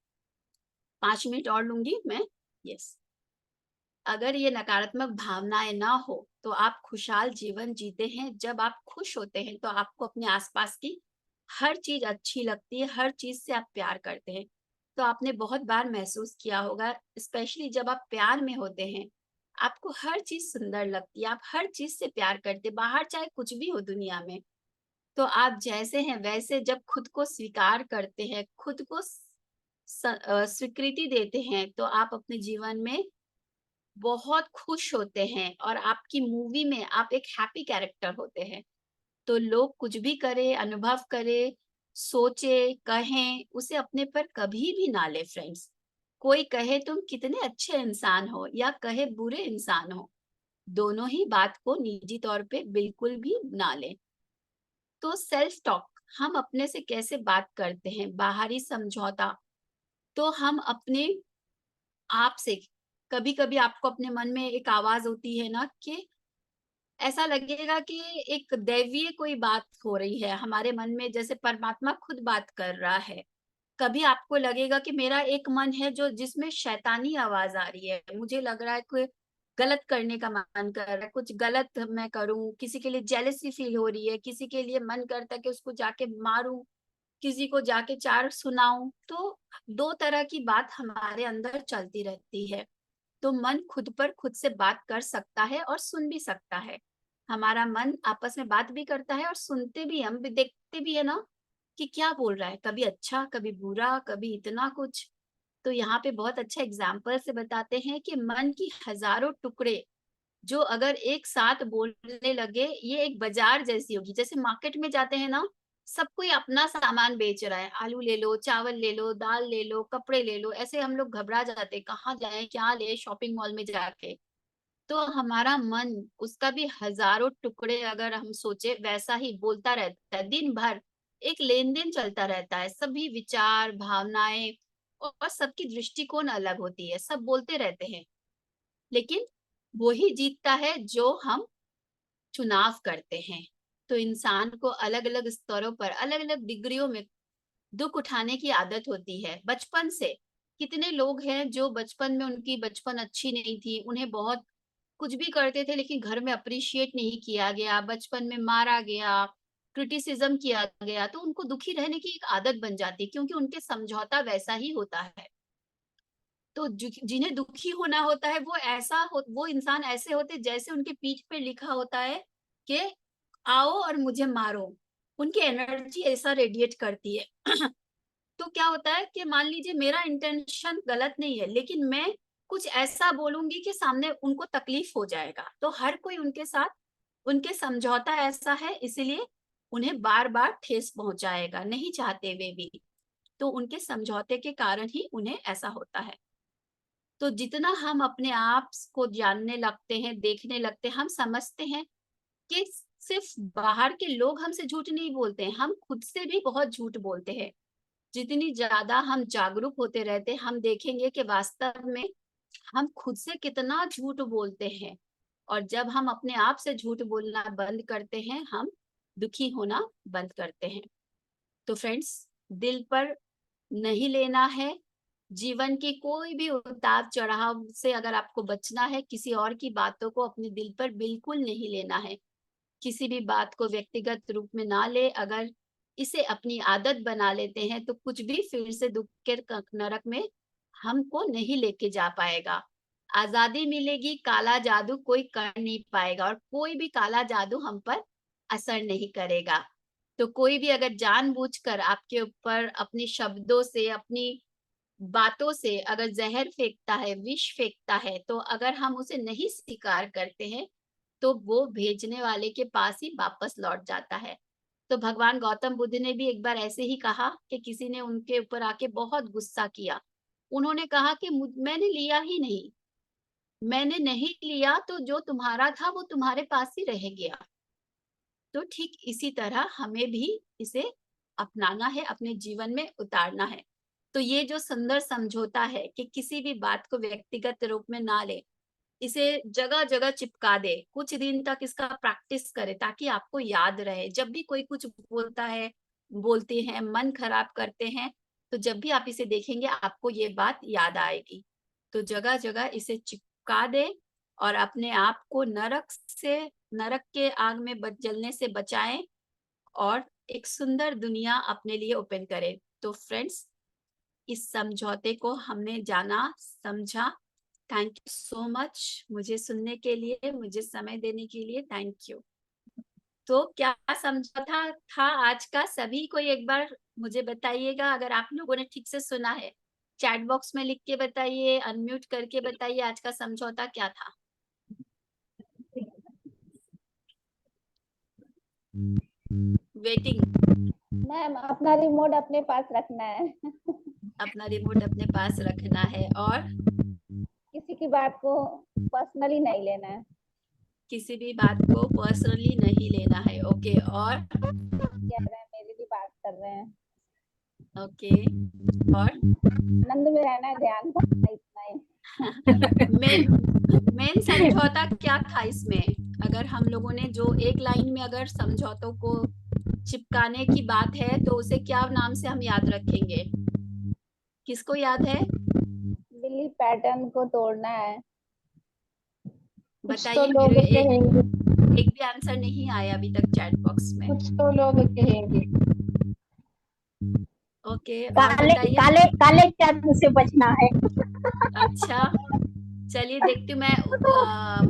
5 मिनट और लूंगी मैं। यस। अगर ये नकारात्मक भावनाएं ना हो तो आप खुशहाल जीवन जीते हैं। जब आप खुश होते हैं तो आपको अपने आसपास की हर चीज अच्छी लगती है, हर चीज से आप प्यार करते हैं। तो आपने बहुत बार महसूस किया होगा, स्पेशली जब आप प्यार में होते हैं, आपको हर चीज सुंदर लगती है, आप हर चीज से प्यार करते हैं, बाहर चाहे कुछ भी हो दुनिया में। तो आप जैसे हैं वैसे जब खुद को स्वीकार करते हैं, खुद को स्वीकृति देते हैं, तो आप अपने जीवन में बहुत खुश होते हैं और आपकी मूवी में आप एक हैप्पी कैरेक्टर होते हैं। तो लोग कुछ भी करे, अनुभव करे, सोचे, कहें, उसे अपने पर कभी भी ना ले फ्रेंड्स। कोई कहे तुम कितने अच्छे इंसान हो या कहे बुरे इंसान हो, दोनों ही बात को निजी तौर पे बिल्कुल भी ना ले। तो सेल्फ टॉक, हम अपने से कैसे बात करते हैं, बाहरी समझौता, तो हम अपने आप से, कभी कभी आपको अपने मन में एक आवाज होती है ना कि ऐसा लगेगा कि एक दैवीय कोई बात हो रही है हमारे मन में, जैसे परमात्मा खुद बात कर रहा है। कभी आपको लगेगा कि मेरा एक मन है जो जिसमें शैतानी आवाज आ रही है, मुझे लग रहा है कोई गलत करने का मन कर रहा है, कुछ गलत मैं करूं, किसी के लिए जेलसी फील हो रही है, किसी के लिए मन करता है कि उसको जाके मारूं, किसी को जाके चार सुनाऊं। तो दो तरह की बात हमारे अंदर चलती रहती है। तो मन खुद पर खुद से बात कर सकता है और सुन भी सकता है। हमारा मन आपस में बात भी करता है और सुनते भी, हम भी देखते भी है ना कि क्या बोल रहा है, कभी अच्छा कभी बुरा कभी इतना कुछ। तो यहाँ पे बहुत अच्छा एग्जाम्पल से बताते हैं कि मन की हजारों टुकड़े जो अगर एक साथ बोलने लगे, ये एक बाजार जैसी होगी। जैसे मार्केट में जाते हैं ना, सब कोई अपना सामान बेच रहा है, आलू ले लो, चावल ले लो, दाल ले लो, कपड़े ले लो, ऐसे हम लोग घबरा जाते हैं कहाँ जाए क्या ले शॉपिंग मॉल में जाके। तो हमारा मन, उसका भी हजारों टुकड़े अगर हम सोचे, वैसा ही बोलता रहता है दिन भर। एक लेन देन चलता रहता है, सभी विचार भावनाएं और सबकी दृष्टिकोण अलग होती है, सब बोलते रहते हैं। लेकिन वो ही जीतता है जो हम चुनाव करते हैं। तो इंसान को अलग अलग स्तरों पर, अलग अलग डिग्रियों में दुख उठाने की आदत होती है बचपन से। कितने लोग हैं जो बचपन में उनकी बचपन अच्छी नहीं थी, उन्हें बहुत कुछ भी करते थे लेकिन घर में अप्रिशिएट नहीं किया गया, बचपन में मारा गया, क्रिटिसिज्म किया गया, तो उनको दुखी रहने की एक आदत बन जाती है क्योंकि उनके समझौता वैसा ही होता है। तो जिन्हें दुखी होना होता है वो इंसान ऐसे होते जैसे उनके पीठ पे लिखा होता है कि आओ और मुझे मारो। उनकी एनर्जी ऐसा रेडिएट करती है। तो क्या होता है कि मान लीजिए मेरा इंटेंशन गलत नहीं है, लेकिन मैं कुछ ऐसा बोलूंगी कि सामने उनको तकलीफ हो जाएगा, तो हर कोई उनके साथ, उनके समझौता ऐसा है, इसीलिए उन्हें बार बार ठेस पहुंचाएगा नहीं चाहते वे भी। तो उनके समझौते के कारण ही उन्हें ऐसा होता है। तो जितना हम अपने आप को जानने लगते हैं, देखने लगते हैं, हम समझते हैं कि सिर्फ बाहर के लोग हमसे झूठ नहीं बोलते हैं, हम खुद से भी बहुत झूठ बोलते हैं। जितनी ज्यादा हम जागरूक होते रहते हैं, हम देखेंगे कि वास्तव में हम खुद से कितना झूठ बोलते हैं। और जब हम अपने आप से झूठ बोलना बंद करते हैं, हम दुखी होना बंद करते हैं। तो फ्रेंड्स, दिल पर नहीं लेना है। जीवन की कोई भी उतार चढ़ाव से अगर आपको बचना है, किसी और की बातों को अपने दिल पर बिल्कुल नहीं लेना है। किसी भी बात को व्यक्तिगत रूप में ना ले। अगर इसे अपनी आदत बना लेते हैं तो कुछ भी फिर से दुख के नरक में हमको नहीं लेके जा पाएगा। आजादी मिलेगी, काला जादू कोई कर नहीं पाएगा और कोई भी काला जादू हम पर असर नहीं करेगा। तो कोई भी अगर जानबूझकर आपके ऊपर अपने शब्दों से, अपनी बातों से अगर जहर फेंकता है, विष फेंकता है, तो अगर हम उसे नहीं स्वीकार करते हैं तो वो भेजने वाले के पास ही वापस लौट जाता है। तो भगवान गौतम बुद्ध ने भी एक बार ऐसे ही कहा कि किसी ने उनके ऊपर आके बहुत गुस्सा किया। उन्होंने कहा कि मैंने लिया ही नहीं, मैंने नहीं लिया तो जो तुम्हारा था वो तुम्हारे पास ही रह गया। तो ठीक इसी तरह हमें भी इसे अपनाना है, अपने जीवन में उतारना है। तो ये जो सुंदर समझौता है कि किसी भी बात को व्यक्तिगत रूप में ना ले, इसे जगह जगह चिपका दे, कुछ दिन तक इसका प्रैक्टिस करे ताकि आपको याद रहे। जब भी कोई कुछ बोलता है, बोलते हैं, मन खराब करते हैं, तो जब भी आप इसे देखेंगे आपको ये बात याद आएगी। तो जगह जगह इसे चिपका दे और अपने आप को नरक के आग में जलने से बचाएं और एक सुंदर दुनिया अपने लिए ओपन करें। तो फ्रेंड्स, इस समझौते को हमने जाना, समझा। थैंक यू सो मच मुझे सुनने के लिए, मुझे समय देने के लिए। Thank you. तो क्या समझौता था आज का? सभी को एक बार मुझे बताइएगा अगर आप लोगों ने ठीक से सुना है। चैट बॉक्स में लिख के बताइए, अनम्यूट करके बताइए आज का समझौता क्या था। वेटिंग। मैम अपना रिमोट अपने पास रखना है। अपना रिमोट अपने पास रखना है और किसी की बात को पर्सनली नहीं लेना है। किसी भी बात को पर्सनली नहीं लेना है। ओके, और कह रहे हैं मेरी भी बात कर रहे हैं। ओके, और आनंद में रहना है, ध्यान करना है, इतना ही। मेन समझौता क्या था इसमें? अगर हम लोगों ने जो एक लाइन में अगर समझौतों को चिपकाने की बात है तो उसे क्या नाम से हम याद रखेंगे? किसको याद है? बिलीफ पैटर्न को तोड़ना है। कुछ तो बताइए। लोग मेरे कहेंगे, एक भी आंसर नहीं आया अभी तक चैट बॉक्स में। कुछ तो लोग कहेंगे ओके, और काले बताइए। काले काले जादू से बचना है। अच्छा, चलिए देखती हूँ।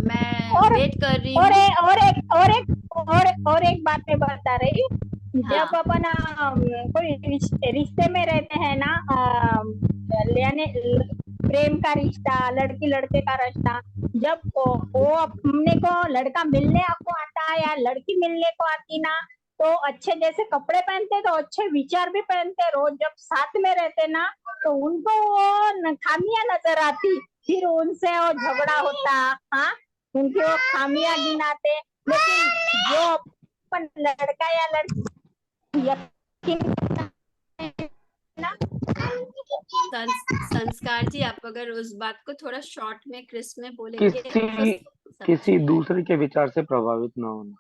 मैं और वेट कर रही और हूँ। और एक बात मैं बता रही, हाँ, जब अपन कोई रिश्ते में रहते हैं ना, यानी प्रेम का रिश्ता, लड़की लड़के का रिश्ता, जब वो अपने को लड़का मिलने आपको आता है या लड़की मिलने को आती ना, तो अच्छे जैसे कपड़े पहनते तो अच्छे विचार भी पहनते, रोज जब साथ में रहते ना तो उनको वो खामियां नजर आती, फिर उनसे वो झगड़ा होता। हाँ, उनकी वो खामियां गिनाते। लेकिन जो अपन लड़का या लड़की यकीन ना, संस्कार जी, आप अगर उस बात को थोड़ा शॉर्ट में क्रिस्प में बोलेंगे तो किसी दूसरे के विचार से प्रभावित ना होना।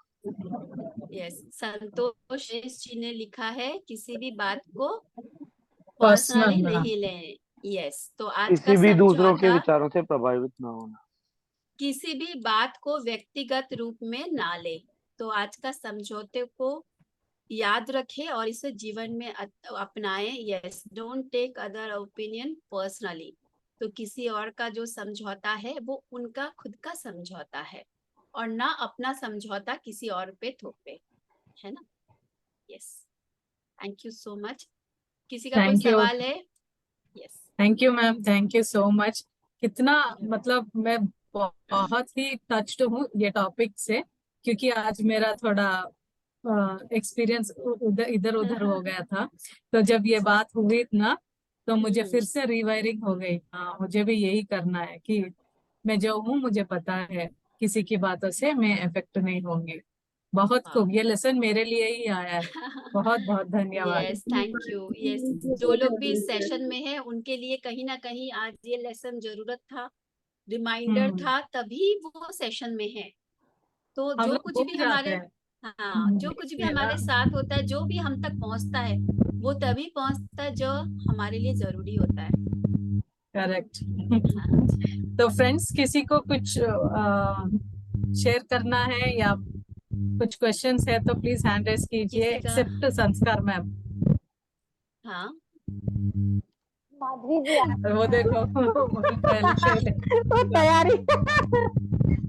यस, संतोष जी ने लिखा है किसी भी बात को पर्सनल पर्सनली ना। नहीं लें। यस, तो आज का किसी भी दूसरों के समझौता, विचारों से प्रभावित ना होना। किसी भी बात को व्यक्तिगत रूप में ना ले। तो आज का समझौते को याद रखें और इसे जीवन में अपनाएं। Yes, don't take other opinion personally. तो किसी और का जो समझौता है वो उनका खुद का समझौता है और ना अपना समझौता किसी और पे थोपे, है ना। Yes, thank you so much. किसी का कोई थैंक यू, सवाल है? Yes. Thank you ma'am, thank you so much. कितना मतलब मैं बहुत ही टच्ड हूँ ये टॉपिक से, क्योंकि आज मेरा थोड़ा एक्सपीरियंस इधर उधर हो गया था। तो जब ये बात हुई ना तो मुझे फिर से रिवायरिंग हो गई। हाँ, मुझे भी यही करना है कि मैं जो हूँ मुझे पता है किसी की बातों से मैं इफेक्ट नहीं होंगी। बहुत खूब, ये लेसन मेरे लिए ही आया है। बहुत बहुत धन्यवाद। Yes, thank you. यस, जो लोग भी इस सेशन में हैं उनके लिए कहीं ना कहीं आज ये लेसन जरूरत था, रिमाइंडर था, तभी वो सेशन में है। तो हम जो लोग कुछ भूल भी जाते हमारे, हैं। हाँ, जो कुछ भी हमारे साथ होता है, जो भी हम तक पहुंचता है, वो तभी पहुंचता है जो हमारे लिए जरूरी होता है। करेक्ट। हाँ, तो फ्रेंड्स, किसी को कुछ शेयर करना है या कुछ क्वेश्चंस है तो प्लीज हैंड रेस कीजिए, किसी का, एक्सेप्ट संस्कार मैम। हाँ, माधुरी जी आप वो देखो पहले पहले वो तैयारी।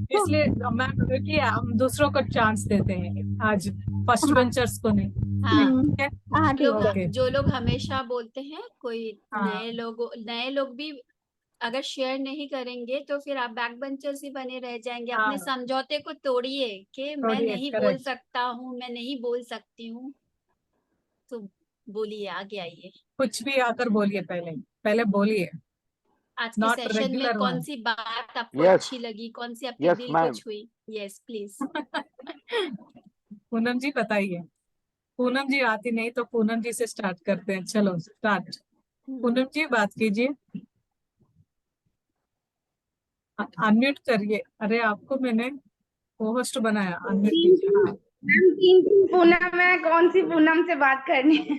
इसलिए मैम, क्योंकि हम दूसरों को चांस देते हैं आज, फर्स्ट बेंचर्स को नहीं। हाँ। ठीक है, हाँ ठीक है। ओके। जो लोग हमेशा बोलते हैं, कोई हाँ, नए लोग भी अगर शेयर नहीं करेंगे तो फिर आप बैक बेंचर्स ही बने रह जाएंगे। हाँ, अपने समझौते को तोड़िए कि मैं थोड़ी नहीं बोल करेक्ट। सकता हूँ, मैं नहीं बोल सकती हूँ। तो बोलिए, आगे आइए। कुछ भी आकर बोलिए, पहले पहले बोलिए। आज के नॉट सेशन में रेगुलर कौन वन। सी बात आपको यस, अच्छी लगी, कौन सी आपके यस दिल को मैम। छुई? Yes, please. पूनम जी बताइए। पूनम जी आती नहीं तो पूनम जी से स्टार्ट करते हैं। चलो स्टार्ट। पूनम जी बात कीजिए, अनम्यूट करिए। अरे आपको मैंने होस्ट बनाया, अनम्यूट कीजिए। हाँ, मैम तीन तीन पूनम है, कौन सी पूनम से बात करनी है?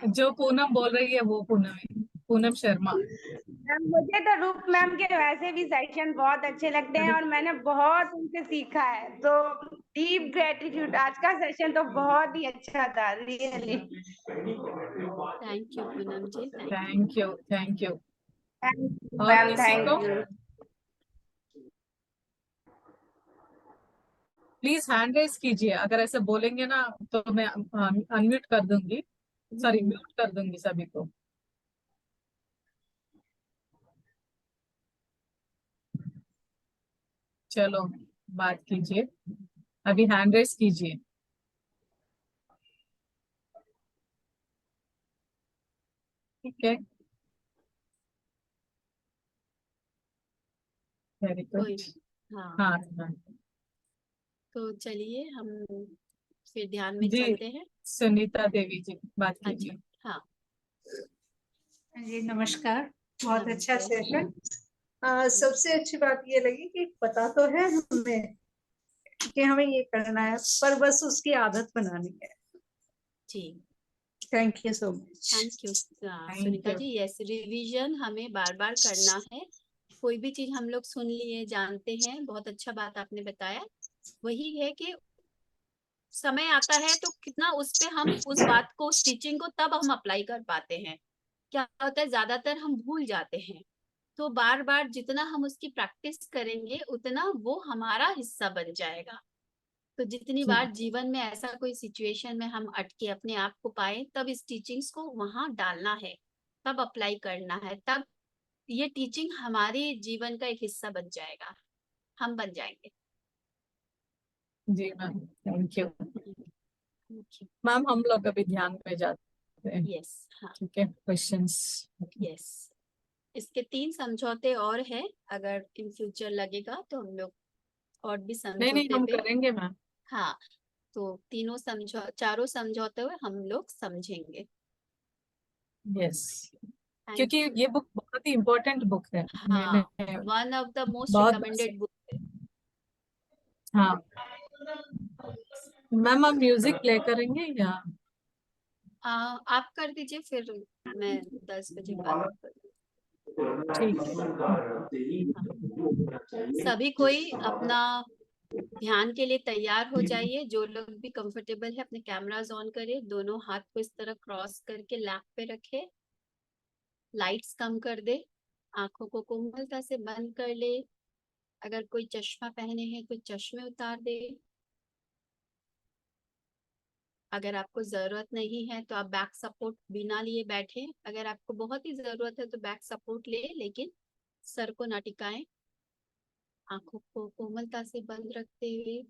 जो पूनम बोल रही है वो पूनम है, पूनम शर्मा। मैम मुझे तो रूप मैम के वैसे भी सेशन बहुत अच्छे लगते हैं और मैंने बहुत उनसे सीखा है, तो डीप ग्रेटिट्यूड। आज का सेशन तो बहुत ही अच्छा था, really. Thank you Poonam ji, thank you. Thank you, thank you. और मैम किसी को thank you. Please hand raise कीजिए, अगर ऐसे बोलेंगे ना तो मैं अनम्यूट कर दूंगी, सॉरी म्यूट कर दूंगी सभी को। चलो बात कीजिए, अभी हैंड रेज कीजिए। ठीक है, वेरी गुड। कोई हाँ, हाँ हाँ तो चलिए हम फिर ध्यान में जी, चलते हैं। सुनीता देवी जी बात अच्छा, कीजिए। हाँ, जी नमस्कार। बहुत अच्छा नमस्ते। सेशन। सबसे अच्छी बात ये लगी कि पता तो है हमें कि हमें ये करना है, पर बस उसकी आदत बनानी है। जी, thank you so much. Thank you thank Sunita you. जी। यस, रिवीजन हमें बार बार करना है। कोई भी चीज हम लोग सुन लिए, जानते हैं, बहुत अच्छा बात आपने बताया। वही है कि समय आता है तो कितना उस पे हम उस बात को, उस टीचिंग को तब हम अप्लाई कर पाते हैं। क्या होता है, ज्यादातर हम भूल जाते हैं। तो बार बार जितना हम उसकी प्रैक्टिस करेंगे उतना वो हमारा हिस्सा बन जाएगा। तो जितनी जी बार जीवन में ऐसा कोई सिचुएशन में हम अटके अपने आप को पाए, तब इस टीचिंग्स को वहां डालना है, तब अप्लाई करना है, तब ये टीचिंग हमारे जीवन का एक हिस्सा बन जाएगा, हम बन जाएंगे। जी ma'am, thank you. Yes, ma'am हम लोग अभी ध्यान में जाते हैं। हाँ, ठीक है, क्वेश्चंस। यस। इसके 3 समझौते और है, अगर इन फ्यूचर लगेगा तो हम लोग और भी नहीं नहीं, समझौते हम पे, करेंगे मैम। हाँ, तो चारों समझौते हुए हम लोग समझेंगे। यस, थैंक क्योंकि ये बुक बहुत ही इम्पोर्टेंट बुक है। मैंने हाँ, वन ऑफ द मोस्ट बहुत रिकमेंडेड बुक है। हाँ मैम, आप म्यूजिक प्ले करेंगे या? आप कर दीजिए, फिर मैं 10 बजे बात कर ठीक है। सभी कोई अपना ध्यान के लिए तैयार हो जाइए। जो लोग भी कंफर्टेबल है अपने कैमरास ऑन करें, दोनों हाथ को इस तरह क्रॉस करके लैप पे रखे, लाइट्स कम कर दे, आंखों को कोमलता से बंद कर ले। अगर कोई चश्मा पहने हैं तो चश्मे उतार दे। अगर आपको जरूरत नहीं है तो आप बैक सपोर्ट बिना लिए बैठे। अगर आपको बहुत ही जरूरत है तो बैक सपोर्ट ले, लेकिन सर को ना टिकाएं। आंखों को कोमलता से बंद रखते हुए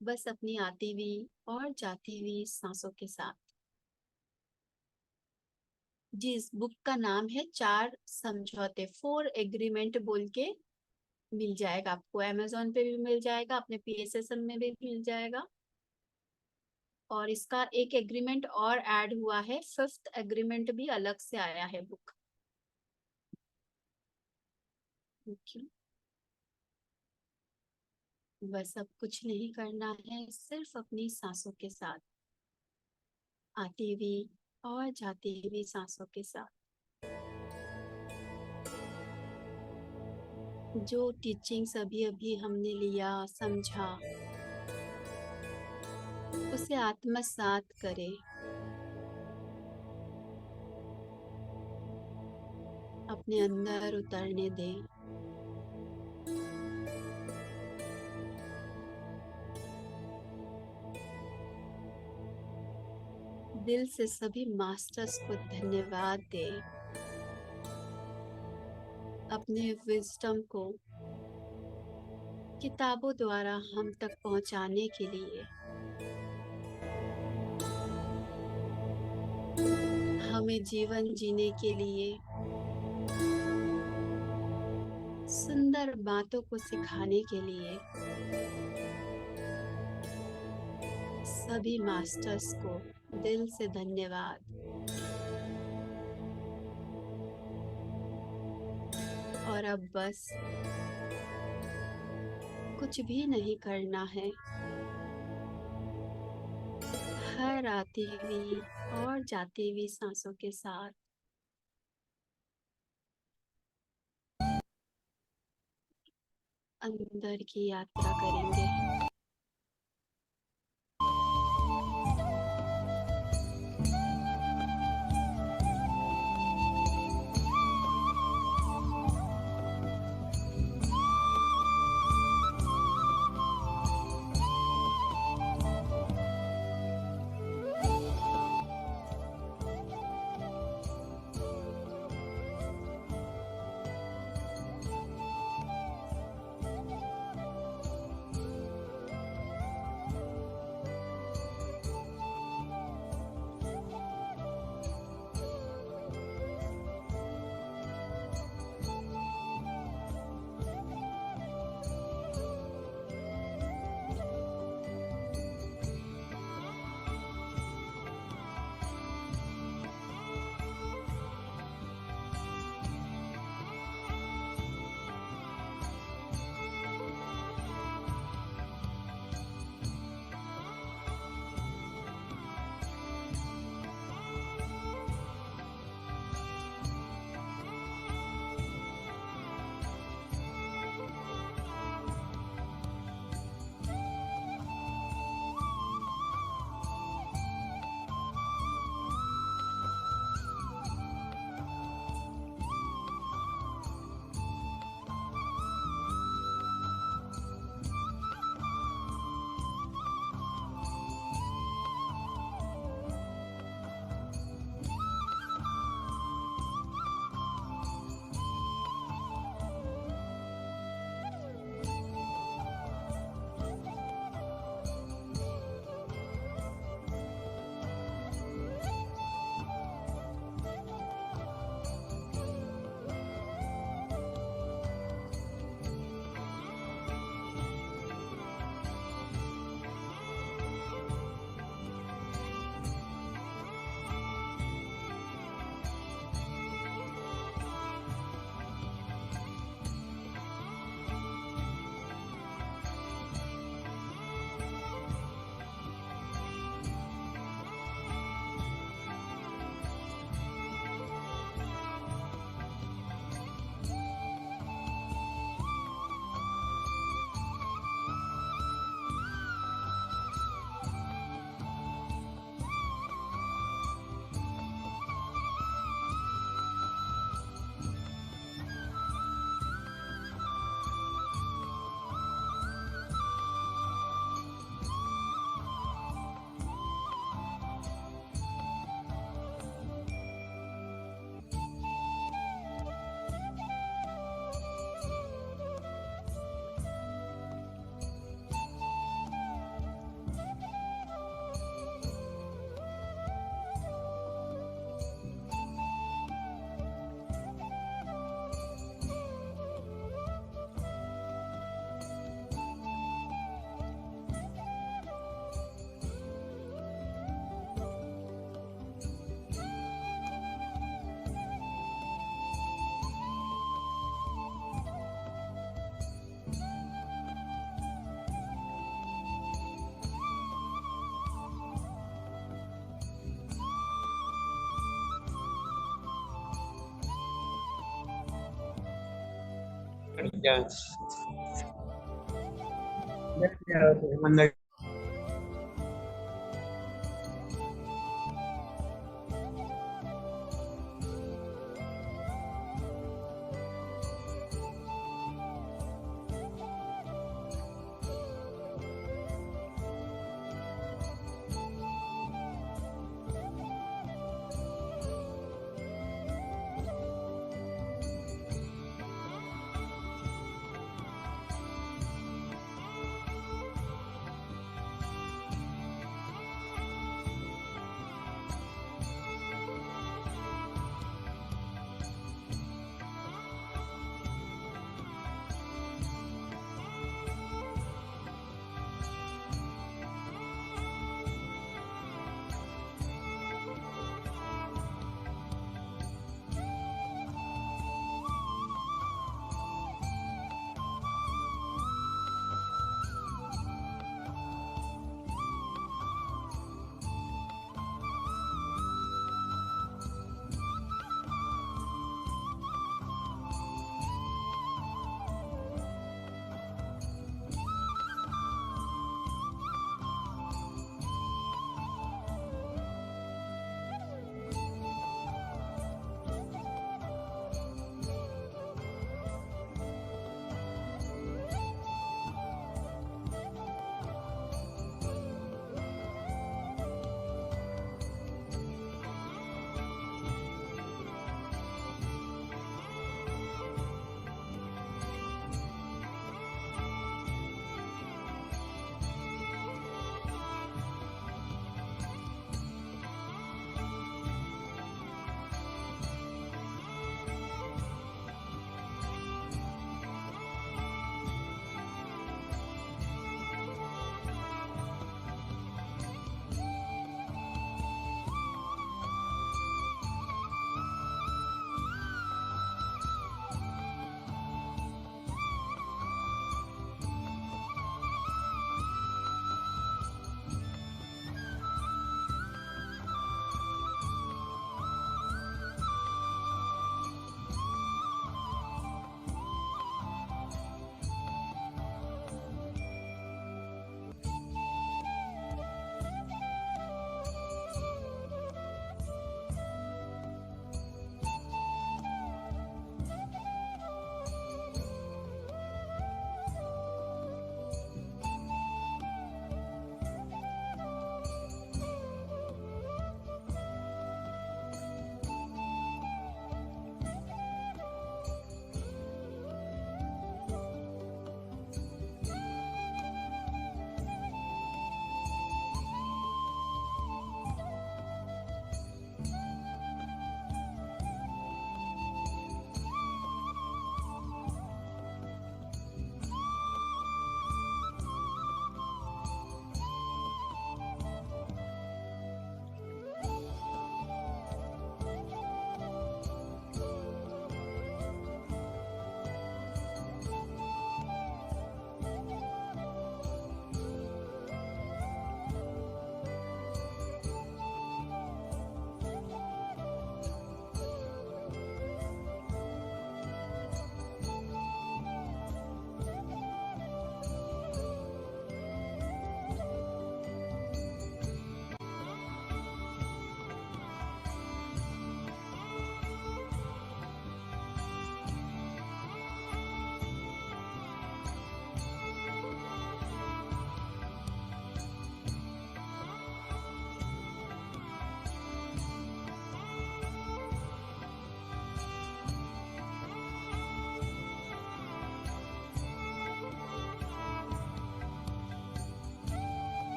बस अपनी आती हुई और जाती हुई सांसों के साथ। जी, इस बुक का नाम है 4 समझौते, 4 एग्रीमेंट बोल के मिल जाएगा आपको। अमेजोन पे भी मिल जाएगा, अपने PSSM में भी मिल जाएगा। और इसका एक एग्रीमेंट और ऐड हुआ है, 5th एग्रीमेंट भी अलग से आया है बुक। बस अब कुछ नहीं करना है, सिर्फ अपनी सांसों के साथ, आती हुई और जाती हुई सांसों के साथ जो टीचिंग्स अभी अभी हमने लिया, समझा, उसे आत्मसात करें। अपने अंदर उतरने दें। दिल से सभी मास्टर्स को धन्यवाद दें, अपने विजडम को किताबों द्वारा हम तक पहुंचाने के लिए। हमें जीवन जीने के लिए सुंदर बातों को सिखाने के लिए सभी मास्टर्स को दिल से धन्यवाद। और अब बस कुछ भी नहीं करना है। हर आती हुई और जाती हुई सांसों के साथ अंदर की यात्रा करेंगे।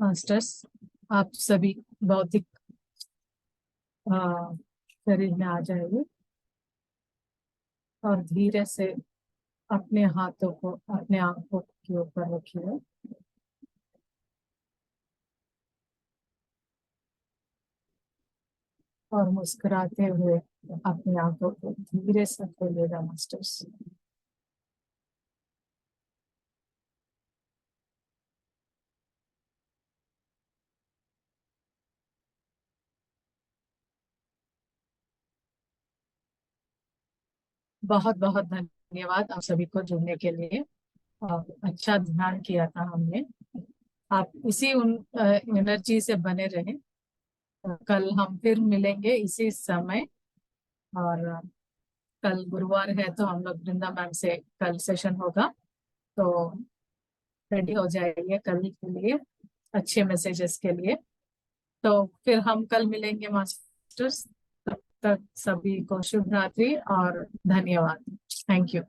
मास्टर्स, आप सभी बौद्धिक शरीर में आ जाइए और धीरे से अपने हाथों को अपने आंखों के ऊपर रखिए। और मुस्कुराते हुए अपनी आंखों को धीरे से खोलिएगा मास्टर्स। बहुत बहुत धन्यवाद आप सभी को जुड़ने के लिए। अच्छा ध्यान किया था हमने। आप इसी एनर्जी से बने रहें। कल हम फिर मिलेंगे इसी समय। और कल गुरुवार है तो हम लोग वृंदा मैम से कल सेशन होगा, तो रेडी हो जाइए कल के लिए अच्छे मैसेजेस के लिए। तो फिर हम कल मिलेंगे मास्टर्स। तब तक सभी को शुभ रात्रि और धन्यवाद। Thank you.